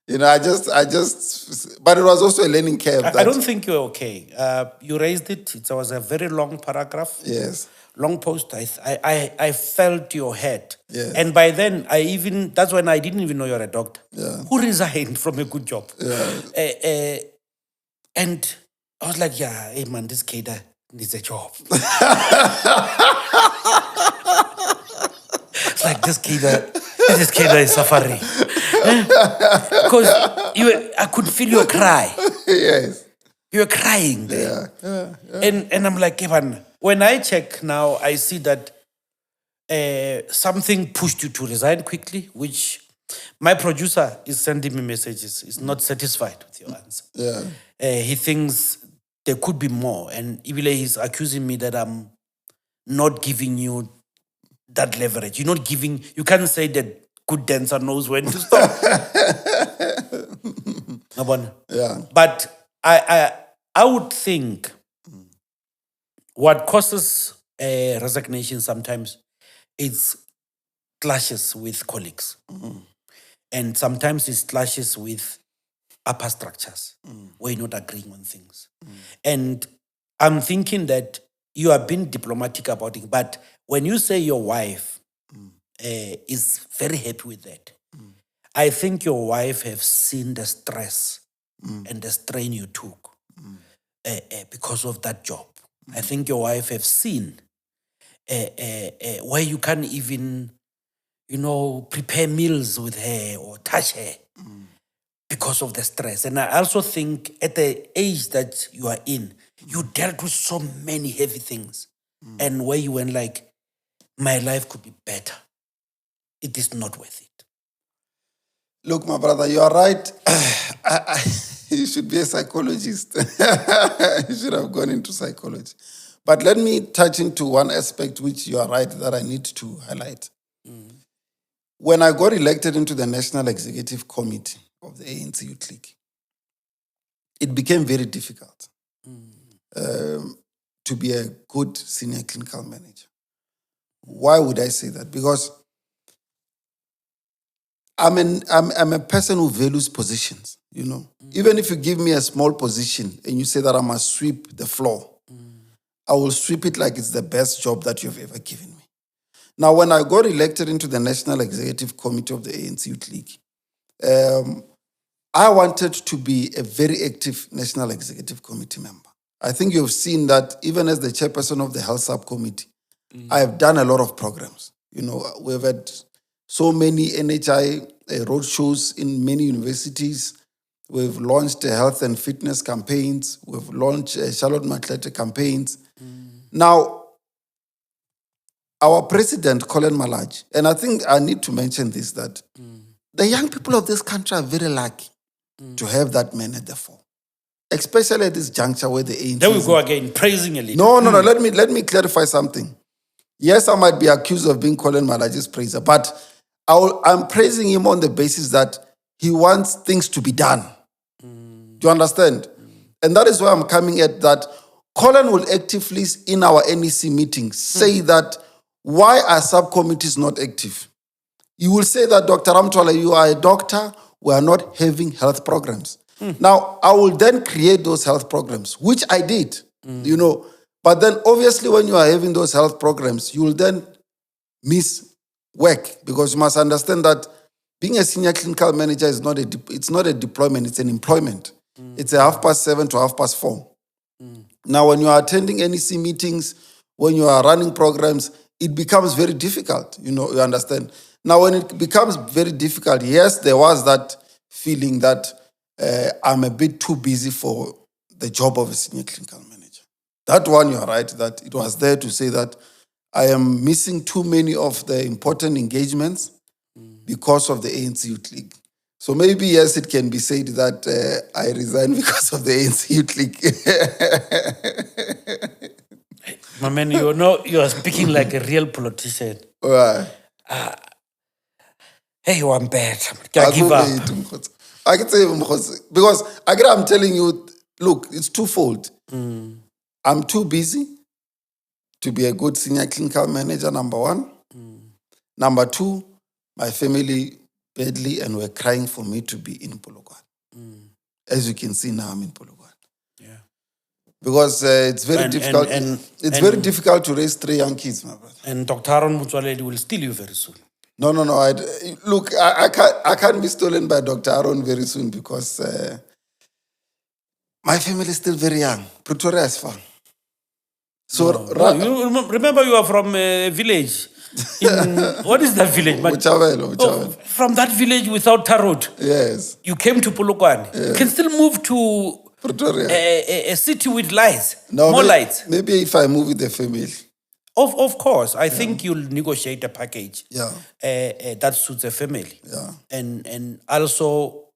You know, I just, but it was also a learning curve. I don't think you're okay. You raised it. It was a very long paragraph. Yes. Long post. I felt your head. Yes. And by then, that's when I didn't even know you're a doctor. Yeah. Who resigned from a good job. Yeah. And I was like, yeah, hey man, this kid needs a job. It's like this kid is suffering. Because I could feel your cry. Yes. You were crying there. Yeah. And I'm like, Evan, when I check now, I see that something pushed you to resign quickly, which my producer is sending me messages. He's not satisfied with your answer. Yeah. He thinks there could be more. And he's accusing me that I'm not giving you that leverage. You're not giving, you can't say that good dancer knows when to stop. Yeah. But I would think what causes resignation sometimes is clashes with colleagues. And sometimes it's clashes with upper structures where you're not agreeing on things. And I'm thinking that you are being diplomatic about it, but when you say your wife is very happy with that, I think your wife have seen the stress and the strain you took because of that job. I think your wife have seen where you can't even, prepare meals with her or touch her because of the stress. And I also think at the age that you are in, you dealt with so many heavy things and where you went like, my life could be better. It is not worth it. Look, my brother, you are right. You should be a psychologist. You should have gone into psychology. But let me touch into one aspect which you are right that I need to highlight. When I got elected into the National Executive Committee of the ANC Youth League, it became very difficult to be a good senior clinical manager. Why would I say that? Because I'm a person who values positions, you know. Even if you give me a small position and you say that I must sweep the floor, I will sweep it like it's the best job that you've ever given me. Now, when I got elected into the National Executive Committee of the ANC Youth League, I wanted to be a very active National Executive Committee member. I think you've seen that even as the chairperson of the Health Subcommittee, I have done a lot of programs. You know, we've had so many NHI roadshows in many universities. We've launched health and fitness campaigns. We've launched Charlotte Matlete campaigns. Now, our president, Colin Malaj, and I think I need to mention this, that the young people of this country are very lucky to have that man at the fore, especially at this juncture where the ANC... There we go again, praising a leader. No. Let me clarify something. Yes, I might be accused of being Colin Malaj's praiser, but I'm praising him on the basis that he wants things to be done. Do you understand? And that is why I'm coming at that. Colin will actively, in our NEC meetings, say that why are subcommittees not active? You will say that, Dr. Ramothwala, you are a doctor, we are not having health programs. Now, I will then create those health programs, which I did, you know. But then, obviously, when you are having those health programs, you will then miss work because you must understand that being a senior clinical manager is not it's not a deployment, it's an employment. It's a 7:30 to 4:30. Now, when you are attending NEC meetings, when you are running programs, it becomes very difficult. You understand. Now, when it becomes very difficult, yes, there was that feeling that I'm a bit too busy for the job of a senior clinical manager. That one, you're right, that it was there to say that I am missing too many of the important engagements because of the ANC Youth League. So maybe, yes, it can be said that I resigned because of the ANC Youth League. My man, you are speaking like a real politician. Right. Hey, I'm bad. Can I give up? I can say because I'm telling you, look, it's twofold. I'm too busy to be a good senior clinical manager, number one. Number two, my family badly and were crying for me to be in Polokwane. As you can see now, I'm in Polokwane. Yeah. Because it's very difficult. It's very difficult to raise 3 young kids, my brother. And Dr. Ramothwala will steal you very soon. No. Look, I can't be stolen by Dr. Aaron very soon because my family is still very young. Pretoria is far. So you remember you are from a village. What is that village? From that village without tar road. Yes. You came to Polokwane. Yes. You can still move to Pretoria, a city with lights. More lights. Maybe if I move with the family. Of course. I think you'll negotiate a package that suits a family. Yeah. And also,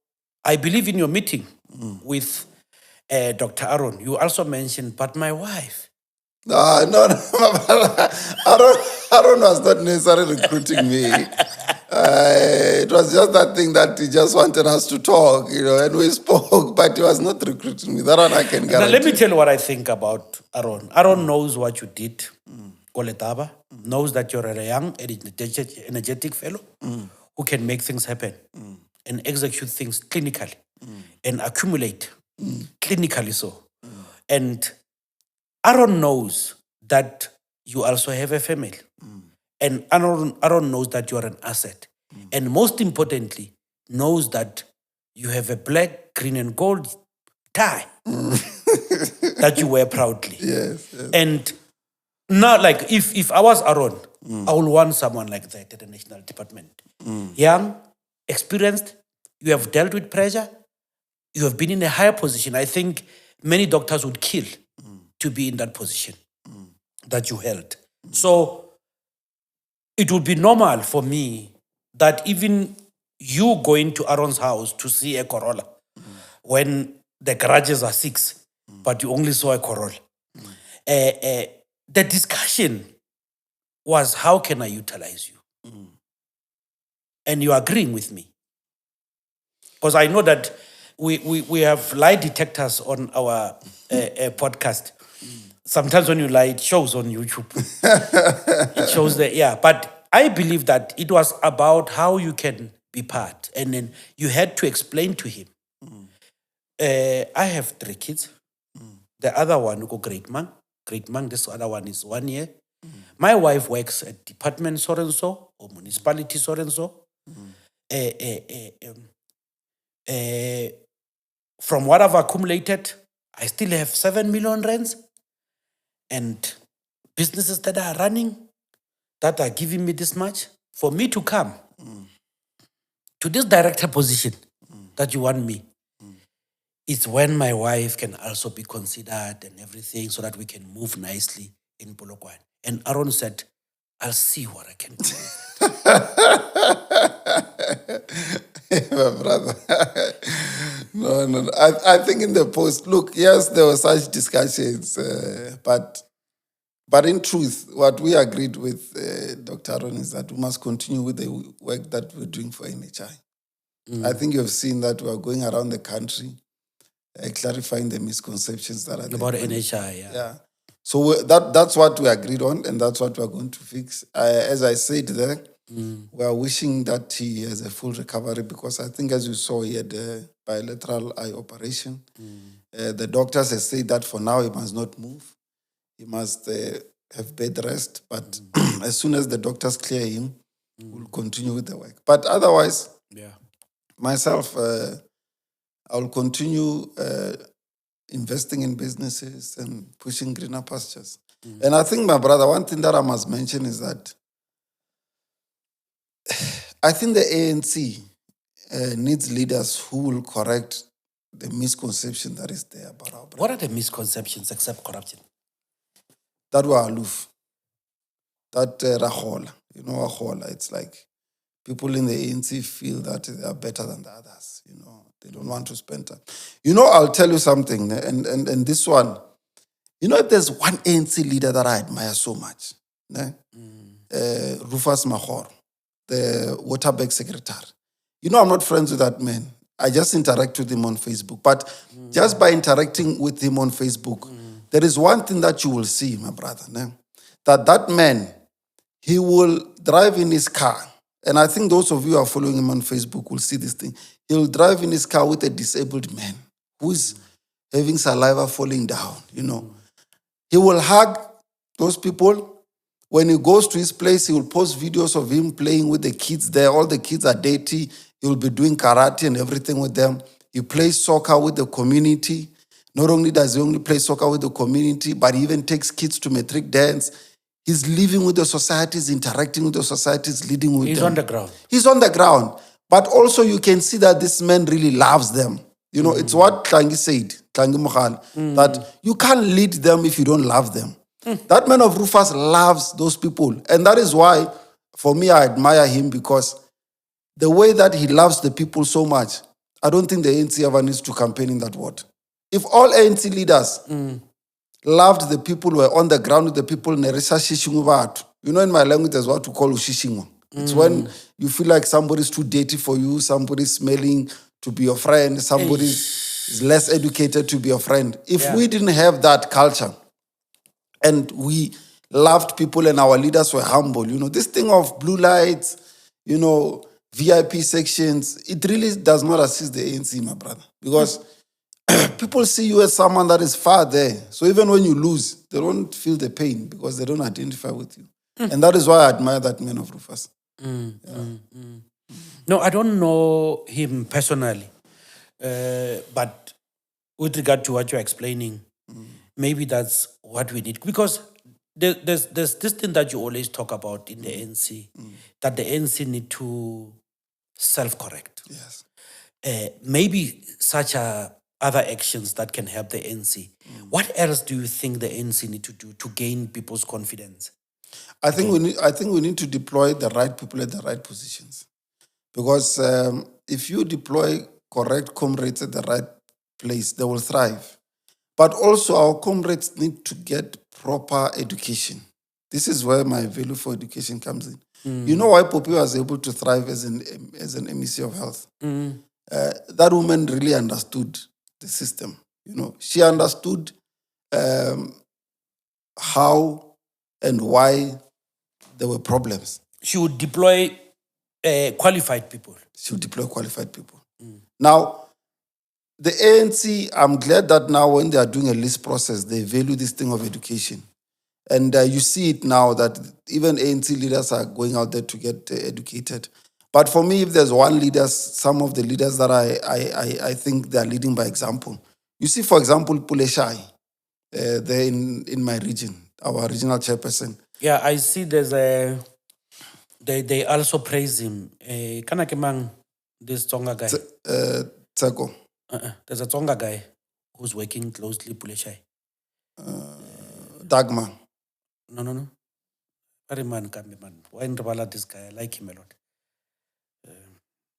I believe in your meeting with Dr. Aaron, you also mentioned, but my wife. No. Aaron was not necessarily recruiting me. It was just that thing that he just wanted us to talk, and we spoke, but he was not recruiting me. That one I can guarantee. Now, let me tell you what I think about Aaron. Aaron knows what you did. Letaba knows that you're a young, energetic fellow who can make things happen and execute things clinically and accumulate clinically so. And Aaron knows that you also have a family. And Aaron knows that you are an asset. And most importantly, knows that you have a black, green, and gold tie that you wear proudly. Yes. And now, like, if I was Aaron, I would want someone like that at the national department. Young, experienced, you have dealt with pressure, you have been in a higher position. I think many doctors would kill to be in that position that you held. So it would be normal for me that even you going to Aaron's house to see a Corolla when the garages are 6, but you only saw a Corolla. The discussion was, how can I utilize you? And you're agreeing with me. Because I know that we have lie detectors on our podcast. Sometimes when you lie, it shows on YouTube. It shows that, But I believe that it was about how you can be part. And then you had to explain to him. I have 3 kids. The other one, who go Great Man, this other one is 1 year. My wife works at department so-and-so or municipality so-and-so. From what I've accumulated, I still have 7 million rands and businesses that are running that are giving me this much. For me to come to this director position that you want me, it's when my wife can also be considered and everything so that we can move nicely in Polokwane. And Aaron said, I'll see what I can do. My brother. No. I think in the post, look, yes, there were such discussions, but in truth, what we agreed with Dr. Aaron is that we must continue with the work that we're doing for NHI. I think you've seen that we are going around the country clarifying the misconceptions that are about NHI. Yeah. So that's what we agreed on, and that's what we're going to fix. As I said there, we are wishing that he has a full recovery because I think, as you saw, he had a bilateral eye operation. The doctors have said that for now he must not move. He must have bed rest. But as soon as the doctors clear him, we'll continue with the work. But otherwise, Yeah. Myself, I'll continue investing in businesses and pushing greener pastures. And I think, my brother, one thing that I must mention is that I think the ANC needs leaders who will correct the misconception that is there about our brother. What are the misconceptions except corruption? That we're aloof. That Rahola, you know, Rahola, it's like people in the ANC feel that they are better than the others, you know. They don't want to spend time. You know, I'll tell you something, and this one, you know, if there's one ANC leader that I admire so much, Rufus Mahor, the Waterberg secretary. You know, I'm not friends with that man. I just interact with him on Facebook. But just by interacting with him on Facebook, there is one thing that you will see, my brother, that man, he will drive in his car. And I think those of you who are following him on Facebook will see this thing. He'll drive in his car with a disabled man who's having saliva falling down, you know. He will hug those people. When he goes to his place, he will post videos of him playing with the kids there. All the kids are dirty. He will be doing karate and everything with them. He plays soccer with the community. Not only does he only play soccer with the community, but he even takes kids to metric dance. He's living with the societies, interacting with the societies, leading with them. He's on the ground. He's on the ground. But also you can see that this man really loves them. You know, it's what Tlangi said, Tlangi Mohal, that you can't lead them if you don't love them. That man of Rufus loves those people. And that is why, for me, I admire him, because the way that he loves the people so much, I don't think the ANC ever needs to campaign in that word. If all ANC leaders loved the people, were on the ground with the people, you know, in my language, there's what to call ushishingo. It's when you feel like somebody's too dirty for you, somebody's smelling to be your friend, somebody is less educated to be your friend. If we didn't have that culture, and we loved people and our leaders were humble, you know, this thing of blue lights, you know, VIP sections, it really does not assist the ANC, my brother. Because people see you as someone that is far there. So even when you lose, they don't feel the pain because they don't identify with you. And that is why I admire that man of Rufus. No, I don't know him personally. But with regard to what you're explaining, maybe that's what we need. Because there's this thing that you always talk about in the ANC, that the ANC need to self-correct. Yes. Maybe such other actions that can help the ANC. What else do you think the ANC need to do to gain people's confidence? I think we need to deploy the right people at the right positions. Because if you deploy correct comrades at the right place, they will thrive. But also our comrades need to get proper education. This is where my value for education comes in. You know why Poppy was able to thrive as an MEC of health? That woman really understood the system. You know, she understood how and why there were problems. She would deploy qualified people. She would deploy qualified people. Now, the ANC, I'm glad that now when they are doing a list process, they value this thing of education. And you see it now that even ANC leaders are going out there to get educated. But for me, if there's one leader, some of the leaders that I think they are leading by example. You see, for example, Puleshai, they're in my region, our regional chairperson. Yeah, I see there's a... They also praise him. Kana kemang, this Tsonga guy. Tseko. There's a Tsonga guy who's working closely, Puleshai. Dagma. No. Very man, why in Ravala, this guy? I like him a lot.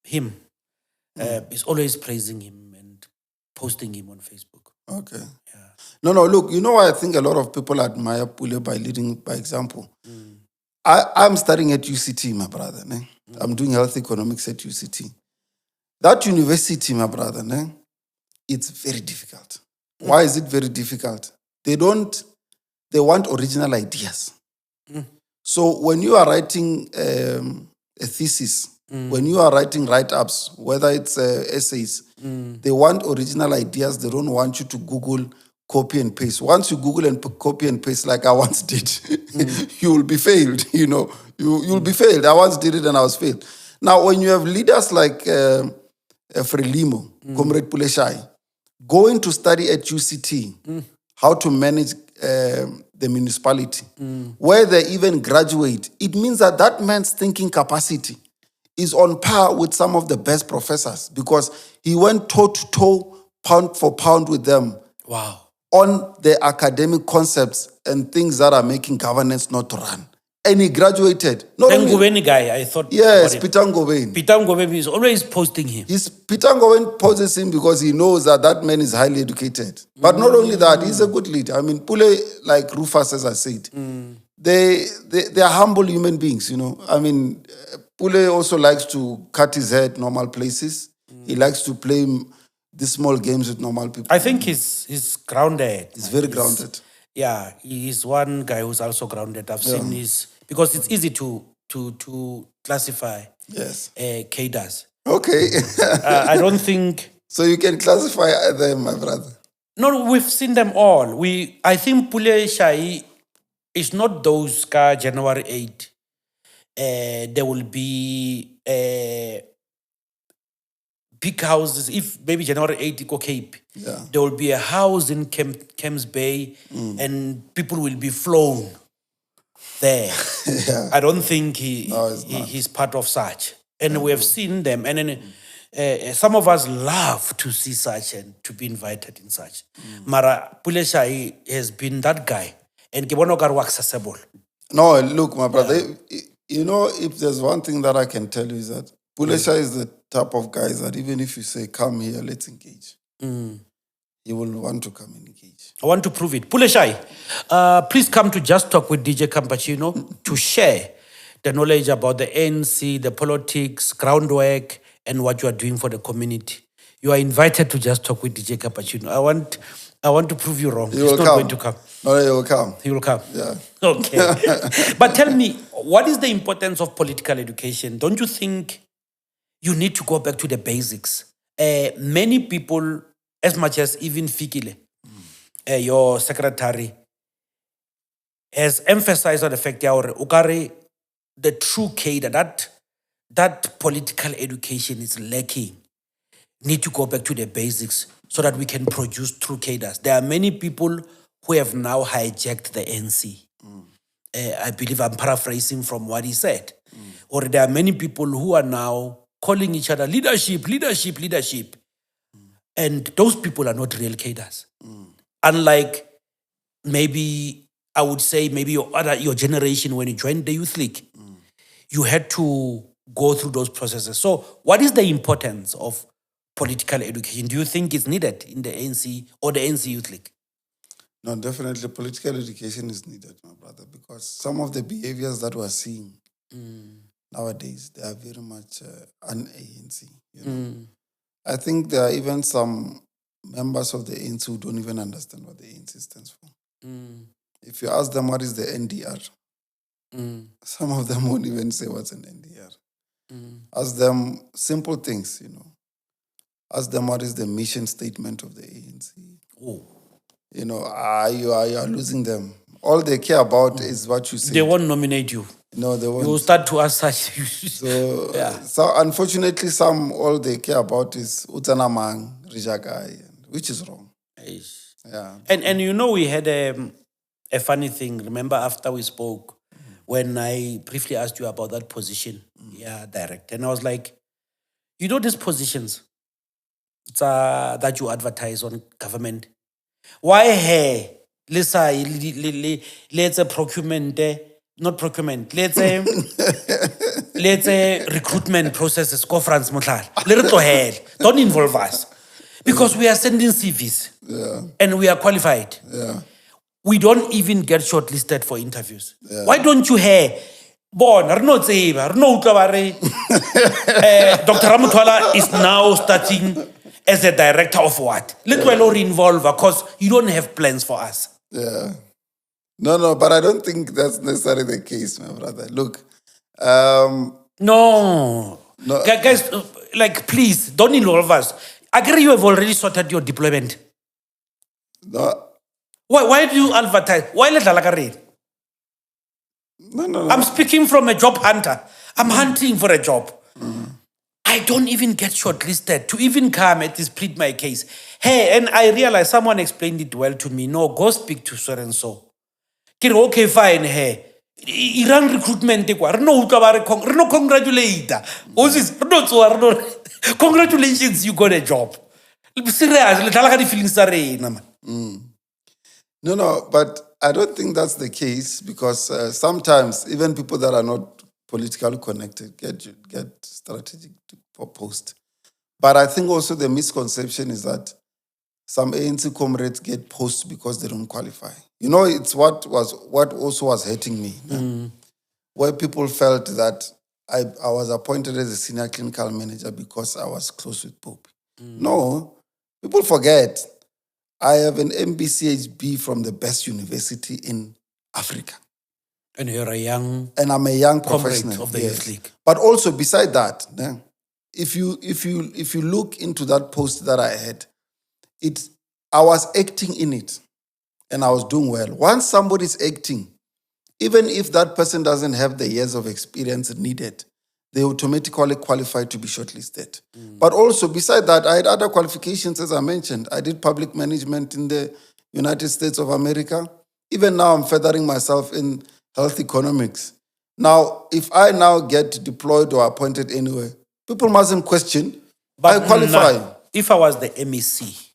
Him is always praising him and posting him on Facebook. Okay. Yeah. No, look, you know why I think a lot of people admire Pule by leading by example? I'm studying at UCT, my brother. I'm doing health economics at UCT. That university, my brother, it's very difficult. Why is it very difficult? They want original ideas. So when you are writing a thesis, when you are writing write-ups, whether it's essays, they want original ideas. They don't want you to Google, copy and paste. Once you Google and copy and paste like I once did, you will be failed, you know. You'll be failed. I once did it and I was failed. Now, when you have leaders like Frelimo, Comrade Puleshai, going to study at UCT, how to manage the municipality, where they even graduate, it means that that man's thinking capacity is on par with some of the best professors because he went toe to toe, pound for pound with them. Wow. On the academic concepts and things that are making governance not run. And he graduated. Not Then only, Ngobeni guy, I thought. yes, Peter Ngobeni. Peter Ngobeni is always posting him. Peter Ngobeni poses him because he knows that that man is highly educated. But not only that, he's a good leader. I mean, Pule, like Rufus, as I said, they are humble human beings, you know. I mean, Pule also likes to cut his head normal places. He likes to play these small games with normal people. I think he's grounded. He's very grounded. Yeah, he's one guy who's also grounded. I've seen his, because it's easy to classify cadres. Okay. I don't think. So you can classify them, my brother. No, we've seen them all. I think Pule Shai is not those January 8. There will be big houses. If maybe January 8 go Cape, there will be a house in Camps Bay and people will be flown there. I don't think he's part of such. And we have seen them. And then some of us love to see such and to be invited in such. Mara Pule Shai has been that guy. And Kibono work accessible. No, look, my brother, you know, if there's one thing that I can tell you is that Pulesha is the type of guys that even if you say, come here, let's engage, he will want to come and engage. I want to prove it. Puleshai, please come to Just Talk with DJ Cappuccino to share the knowledge about the ANC, the politics, groundwork, and what you are doing for the community. You are invited to Just Talk with DJ Cappuccino. I want to prove you wrong. He's not going to come. No, he will come. He will come. Yeah. Okay. But tell me, what is the importance of political education? Don't you think you need to go back to the basics? Many people, as much as even Fikile, your secretary, has emphasized on the fact that the true cadre, that political education is lacking. Need to go back to the basics so that we can produce true cadres. There are many people who have now hijacked the ANC. I believe I'm paraphrasing from what he said. Or there are many people who are now calling each other leadership. And those people are not real cadres. Unlike maybe, I would say, maybe your generation when you joined the Youth League, you had to go through those processes. So what is the importance of political education? Do you think it's needed in the ANC or the ANC Youth League? No, definitely political education is needed, my brother, because some of the behaviors that we're seeing nowadays, they are very much un-ANC. You know? I think there are even some members of the ANC who don't even understand what the ANC stands for. If you ask them what is the NDR, some of them won't even say what's an NDR. Ask them simple things, you know. Ask them what is the mission statement of the ANC. You know, you are losing them. All they care about is what you say. They won't nominate you. No, they won't. You will start to ask such. So unfortunately, all they care about is Utanamang, Rijagai, which is wrong. Yeah. And you know, we had a funny thing. Remember after we spoke, when I briefly asked you about that position, direct. And I was like, you know these positions that you advertise on government, why let's a procurement, not procurement, let's a recruitment processes, conference, don't involve us. Because we are sending CVs and we are qualified. We don't even get shortlisted for interviews. Why don't you Dr. Ramothwala is now starting as a director of what? Let well involve because you don't have plans for us. Yeah. No, but I don't think that's necessarily the case, my brother. Look. No. Guys, please, don't involve us. I agree you have already sorted your deployment. No. Why do you advertise? Why let Dalakari? No. I'm speaking from a job hunter. I'm hunting for a job. I don't even get shortlisted to even come at this plead my case. Hey, and I realized someone explained it well to me. No, go speak to so and so. Okay, fine. Hey, Iran recruitment. No, congratulate. Congratulations, you got a job. Serious, feelings are No, but I don't think that's the case because sometimes even people that are not politically connected get strategic post. But I think also the misconception is that some ANC comrades get posts because they don't qualify. You know, it's what also was hurting me, where people felt that I was appointed as a senior clinical manager because I was close with Pope. No, people forget. I have an MBCHB from the best university in Africa. And you're a young And I'm a young comrade professional of the youth league. But also beside that, if you look into that post that I had, I was acting in it and I was doing well. Once somebody's acting, even if that person doesn't have the years of experience needed, they automatically qualify to be shortlisted. But also, beside that, I had other qualifications, as I mentioned. I did public management in the United States of America. Even now, I'm furthering myself in health economics. Now, if I now get deployed or appointed anywhere, people mustn't question. But I qualify. If I was the MEC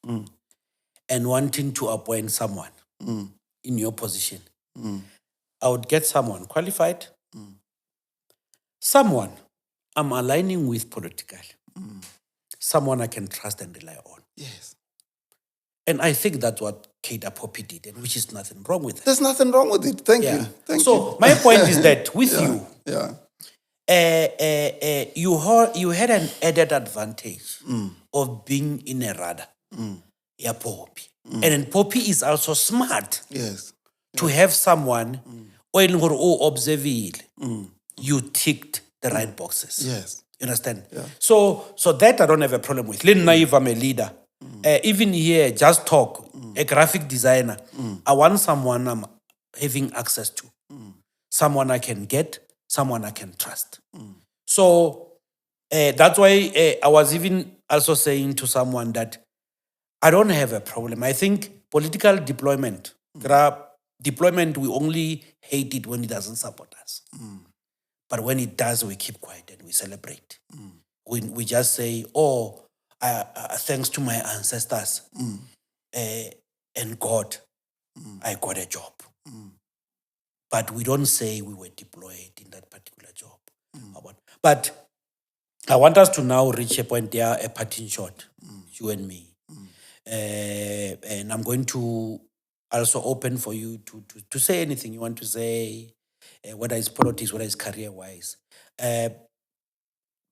and wanting to appoint someone in your position, I would get someone qualified, someone I'm aligning with politically, someone I can trust and rely on. Yes. And I think that's what Kate Poppy did, and which is nothing wrong with it. There's nothing wrong with it. Thank you. So my point is that with you, you had an added advantage of being in a radar. Yeah, Poppy. And then Poppy is also smart. Yes. To have someone observe you ticked the right boxes. Yes. You understand? Yeah. So that I don't have a problem with. Lynn Naive, I'm a leader. Even here, just talk, a graphic designer. I want someone I'm having access to. Someone I can get, someone I can trust. So that's why I was even also saying to someone that I don't have a problem. I think political deployment, we only hate it when it doesn't support us. But when it does, we keep quiet and we celebrate. We just say, oh, thanks to my ancestors and God, I got a job. But we don't say we were deployed in that particular job. But I want us to now reach a point there, a parting shot, you and me. And I'm going to also open for you to say anything you want to say, whether it's politics, whether it's career-wise.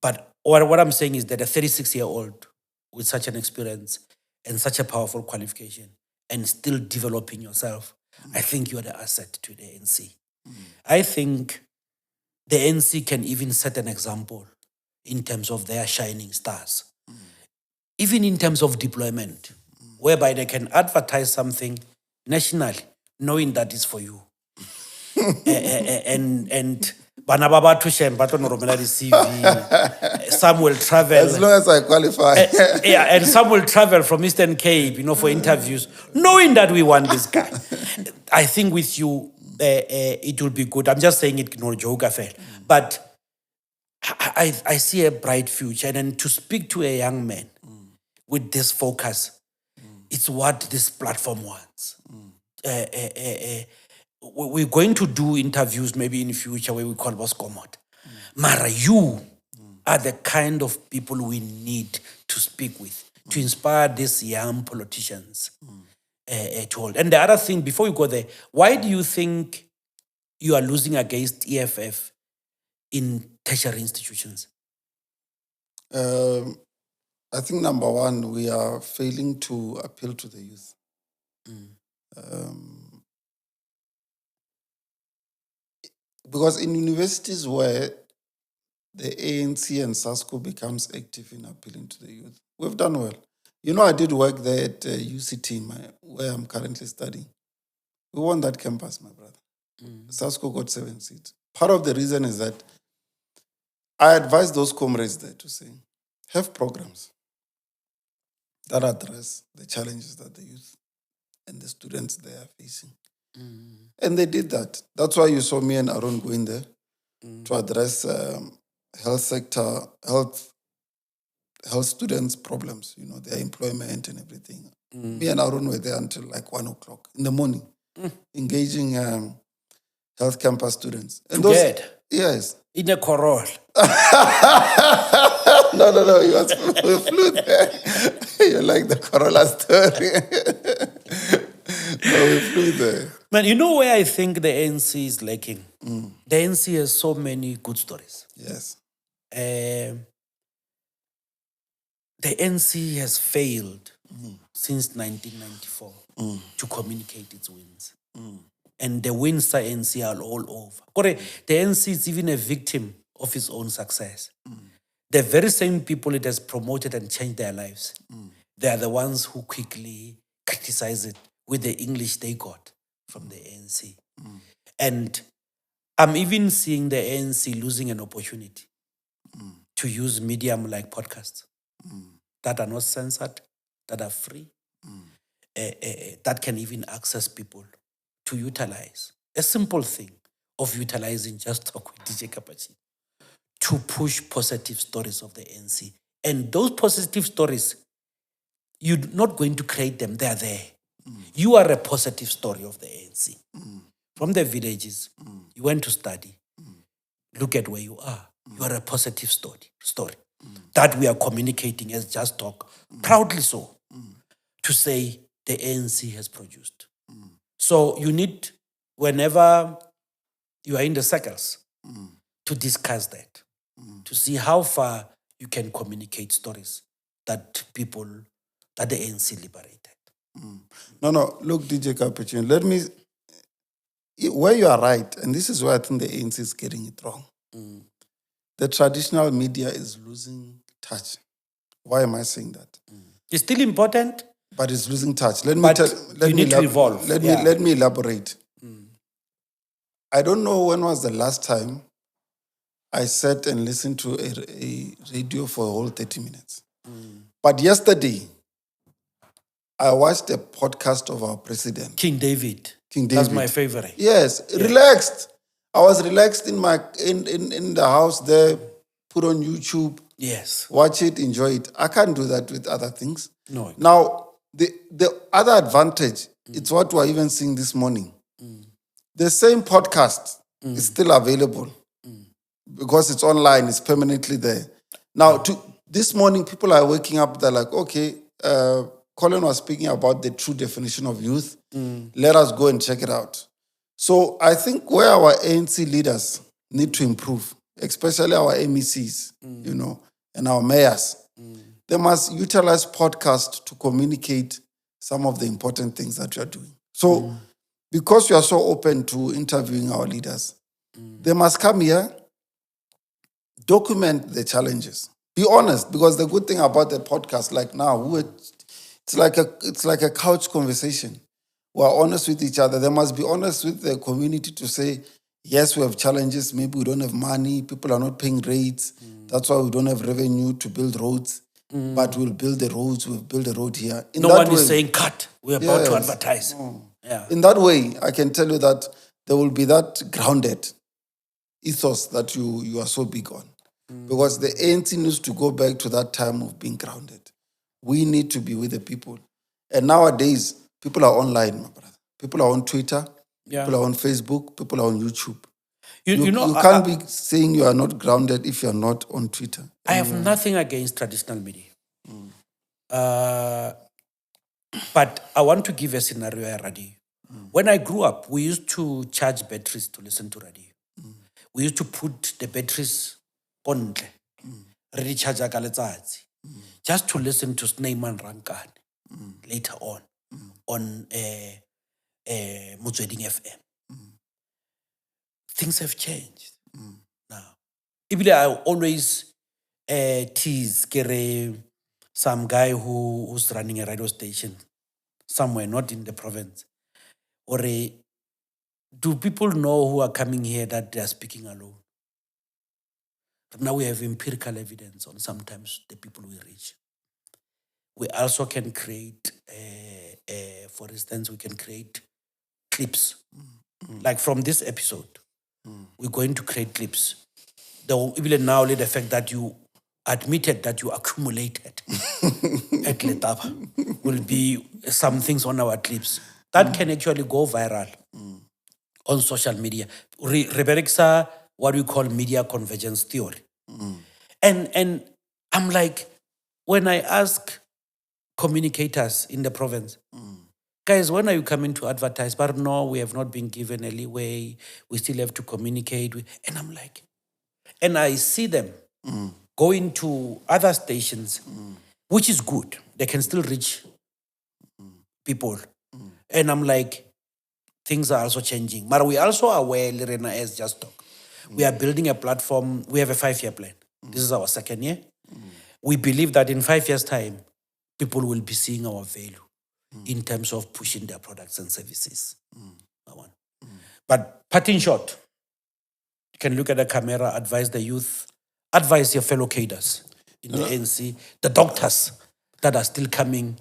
But what I'm saying is that a 36-year-old with such an experience and such a powerful qualification and still developing yourself, I think you're the asset to the ANC. I think the ANC can even set an example in terms of their shining stars, even in terms of deployment, whereby they can advertise something nationally, knowing that it's for you. And bana ba batho shem ba tlo no romela di CV. Some will travel. As long as I qualify. And some will travel from Eastern Cape, for interviews, knowing that we want this guy. I think with you, it will be good. I'm just saying it, no joke affair. But I see a bright future. And then to speak to a young man with this focus, it's what this platform wants. We're going to do interviews maybe in the future where we call Boss Komot. Mara, you are the kind of people we need to speak with, to inspire these young politicians to hold. And the other thing, before we go there, why do you think you are losing against EFF in tertiary institutions? I think number one, we are failing to appeal to the youth. Because in universities where the ANC and SASCO becomes active in appealing to the youth, we've done well. I did work there at UCT, where I'm currently studying. We won that campus, my brother. SASCO got 7 seats. Part of the reason is that I advise those comrades there to say, have programs that address the challenges that the youth and the students they are facing. And they did that. That's why you saw me and Aaron going there to address health sector, health students' problems, their employment and everything. Me and Aaron were there until like 1 o'clock in the morning, engaging health campus students. And Together? Yes. In a Corolla? No. We flew there. You like the Corolla story. No, we flew there. Man, you know where I think the ANC is lacking? The ANC has so many good stories. Yes. The ANC has failed since 1994 to communicate its wins. And the wins are ANC are all over. Correct. The ANC is even a victim of its own success. The very same people it has promoted and changed their lives, they are the ones who quickly criticize it with the English they got from the ANC. And I'm even seeing the ANC losing an opportunity to use medium like podcasts that are not censored, that are free, that can even access people to utilize. A simple thing of utilizing Just Talk with DJ Cappuccino to push positive stories of the ANC. And those positive stories, you're not going to create them, they are there. You are a positive story of the ANC. From the villages, you went to study. Look at where you are. You are a positive story. That we are communicating as Just Talk, proudly so, to say the ANC has produced. So you need, whenever you are in the circles, to discuss that, to see how far you can communicate stories that the ANC liberated. No, look, DJ Cappuccino, where you are right, and this is where I think the ANC is getting it wrong. The traditional media is losing touch. Why am I saying that? It's still important, but it's losing touch. Let you need to evolve. Let me elaborate. I don't know when was the last time I sat and listened to a radio for a whole 30 minutes. But yesterday, I watched a podcast of our president. King David. That's my favorite. Yes, relaxed. I was relaxed in the house there, put on YouTube. Yes. Watch it, enjoy it. I can't do that with other things. No. Now, the other advantage, it's what we're even seeing this morning. The same podcast is still available because it's online, it's permanently there. Now, this morning, people are waking up, they're like, okay, Colin was speaking about the true definition of youth. Let us go and check it out. So I think where our ANC leaders need to improve, especially our MECs, and our mayors, they must utilize podcasts to communicate some of the important things that you are doing. So because you are so open to interviewing our leaders, they must come here, document the challenges. Be honest, because the good thing about the podcast, like now, it's like a couch conversation. We're honest with each other. They must be honest with the community to say, yes, we have challenges. Maybe we don't have money. People are not paying rates. That's why we don't have revenue to build roads. But we'll build the roads. We'll build a road here. No one is saying cut. We're about to advertise. Yeah. In that way, I can tell you that there will be that grounded ethos that you are so big on. Because the ANC needs to go back to that time of being grounded. We need to be with the people. And nowadays, people are online, my brother. People are on Twitter. People are on Facebook. People are on YouTube. You can't be saying you are not grounded if you're not on Twitter. I have nothing against traditional media. But I want to give a scenario, Radio. When I grew up, we used to charge batteries to listen to radio. We used to put the batteries on just to listen to Sneyman Rankan later on Motsweding FM. Things have changed now. I always tease some guy who's running a radio station somewhere, not in the province. Or do people know who are coming here that they are speaking alone? Now we have empirical evidence on sometimes the people we reach. We also can create, for instance, we can create clips. Like from this episode, we're going to create clips. Even now, the fact that you admitted that you accumulated at Letaba will be some things on our clips that can actually go viral on social media. Rebereksa, what we call media convergence theory. And I'm like, when I ask communicators in the province, guys, when are you coming to advertise? But no, we have not been given a leeway. We still have to communicate. And I'm like, and I see them going to other stations, which is good. They can still reach people. And I'm like, things are also changing. But we also are aware, Lorena, as just talk. We are building a platform. We have a 5-year plan. This is our 2nd year. We believe that in 5 years' time, people will be seeing our value in terms of pushing their products and services. But parting short, you can look at the camera, advise the youth, advise your fellow cadres in the ANC, the doctors that are still coming,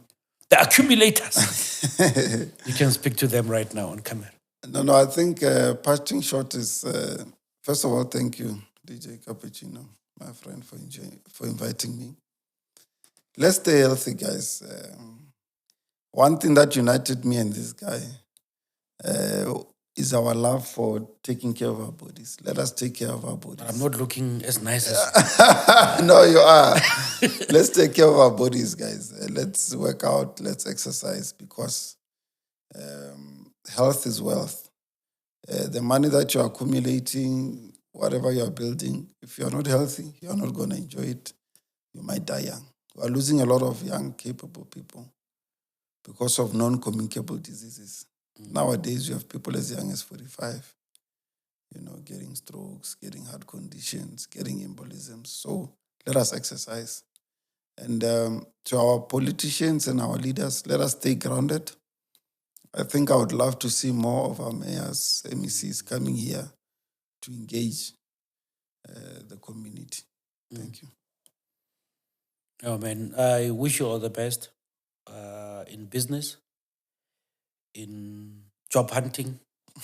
the accumulators. You can speak to them right now on camera. No, I think parting short is, first of all, thank you, DJ Cappuccino, my friend, for inviting me. Let's stay healthy, guys. One thing that united me and this guy is our love for taking care of our bodies. Let us take care of our bodies. I'm not looking as nice as No, you are. Let's take care of our bodies, guys. Let's work out. Let's exercise because health is wealth. The money that you're accumulating, whatever you're building, if you're not healthy, you're not going to enjoy it. You might die young. We're losing a lot of young, capable people because of non-communicable diseases. Nowadays, you have people as young as 45, getting strokes, getting heart conditions, getting embolisms. So let us exercise. And to our politicians and our leaders, let us stay grounded. I think I would love to see more of our mayors, MECs coming here to engage the community. Thank you. Oh, man, I wish you all the best in business, in job hunting,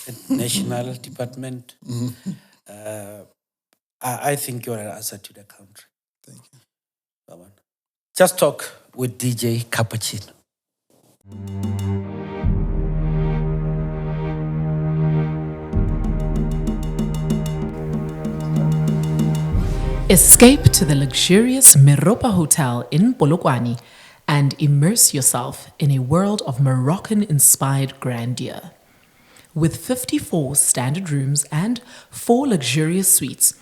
at national department. I think you're an asset to the country. Thank you. Come on. Just talk with DJ Cappuccino. Escape to the luxurious Meropa Hotel in Polokwane and immerse yourself in a world of Moroccan-inspired grandeur. With 54 standard rooms and 4 luxurious suites,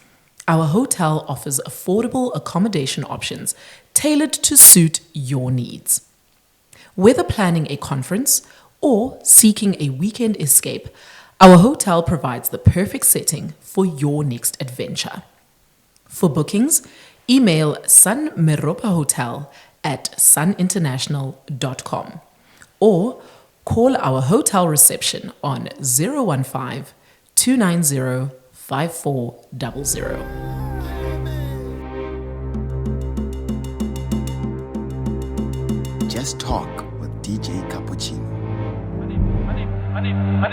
our hotel offers affordable accommodation options tailored to suit your needs. Whether planning a conference or seeking a weekend escape, our hotel provides the perfect setting for your next adventure. For bookings, email sunmeropahotel@suninternational.com or call our hotel reception on 015-290-5400. Just talk with DJ Cappuccino.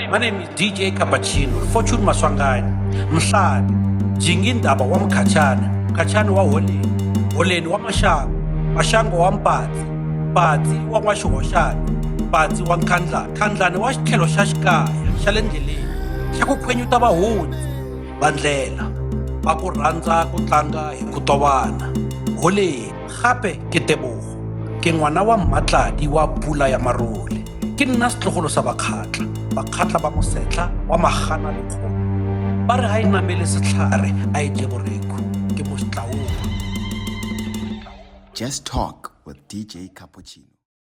My name is DJ Cappuccino, Fortune Maswangani, Mhlali, Jingindaba wa Mkhatshane, Mkhatshane wa Holeni, Holeni wa Mashango, Mashango wa Mpatsi, Mpatsi wa N'waxihoxani, Mpatsi wa Nkhandlana, Nkhandlana wa xitlhelo xa xikaya xa le ndleleni, xa ku khwenyuta vahundzi, vandlela, va ku rhandza ku tlanga hi ku tovana. Holeni, gape ke Tebogo, ke ngwana wa Mmatladi wa Pula ya Marole, ke nna setlogolo sa Bakgatla, Bakgatla ba Mosetla wa Magana le Kgomo. Ba re ha e namele setlhare a e je boreko ke mo Setlaopa. Just talk with DJ Cappuccino.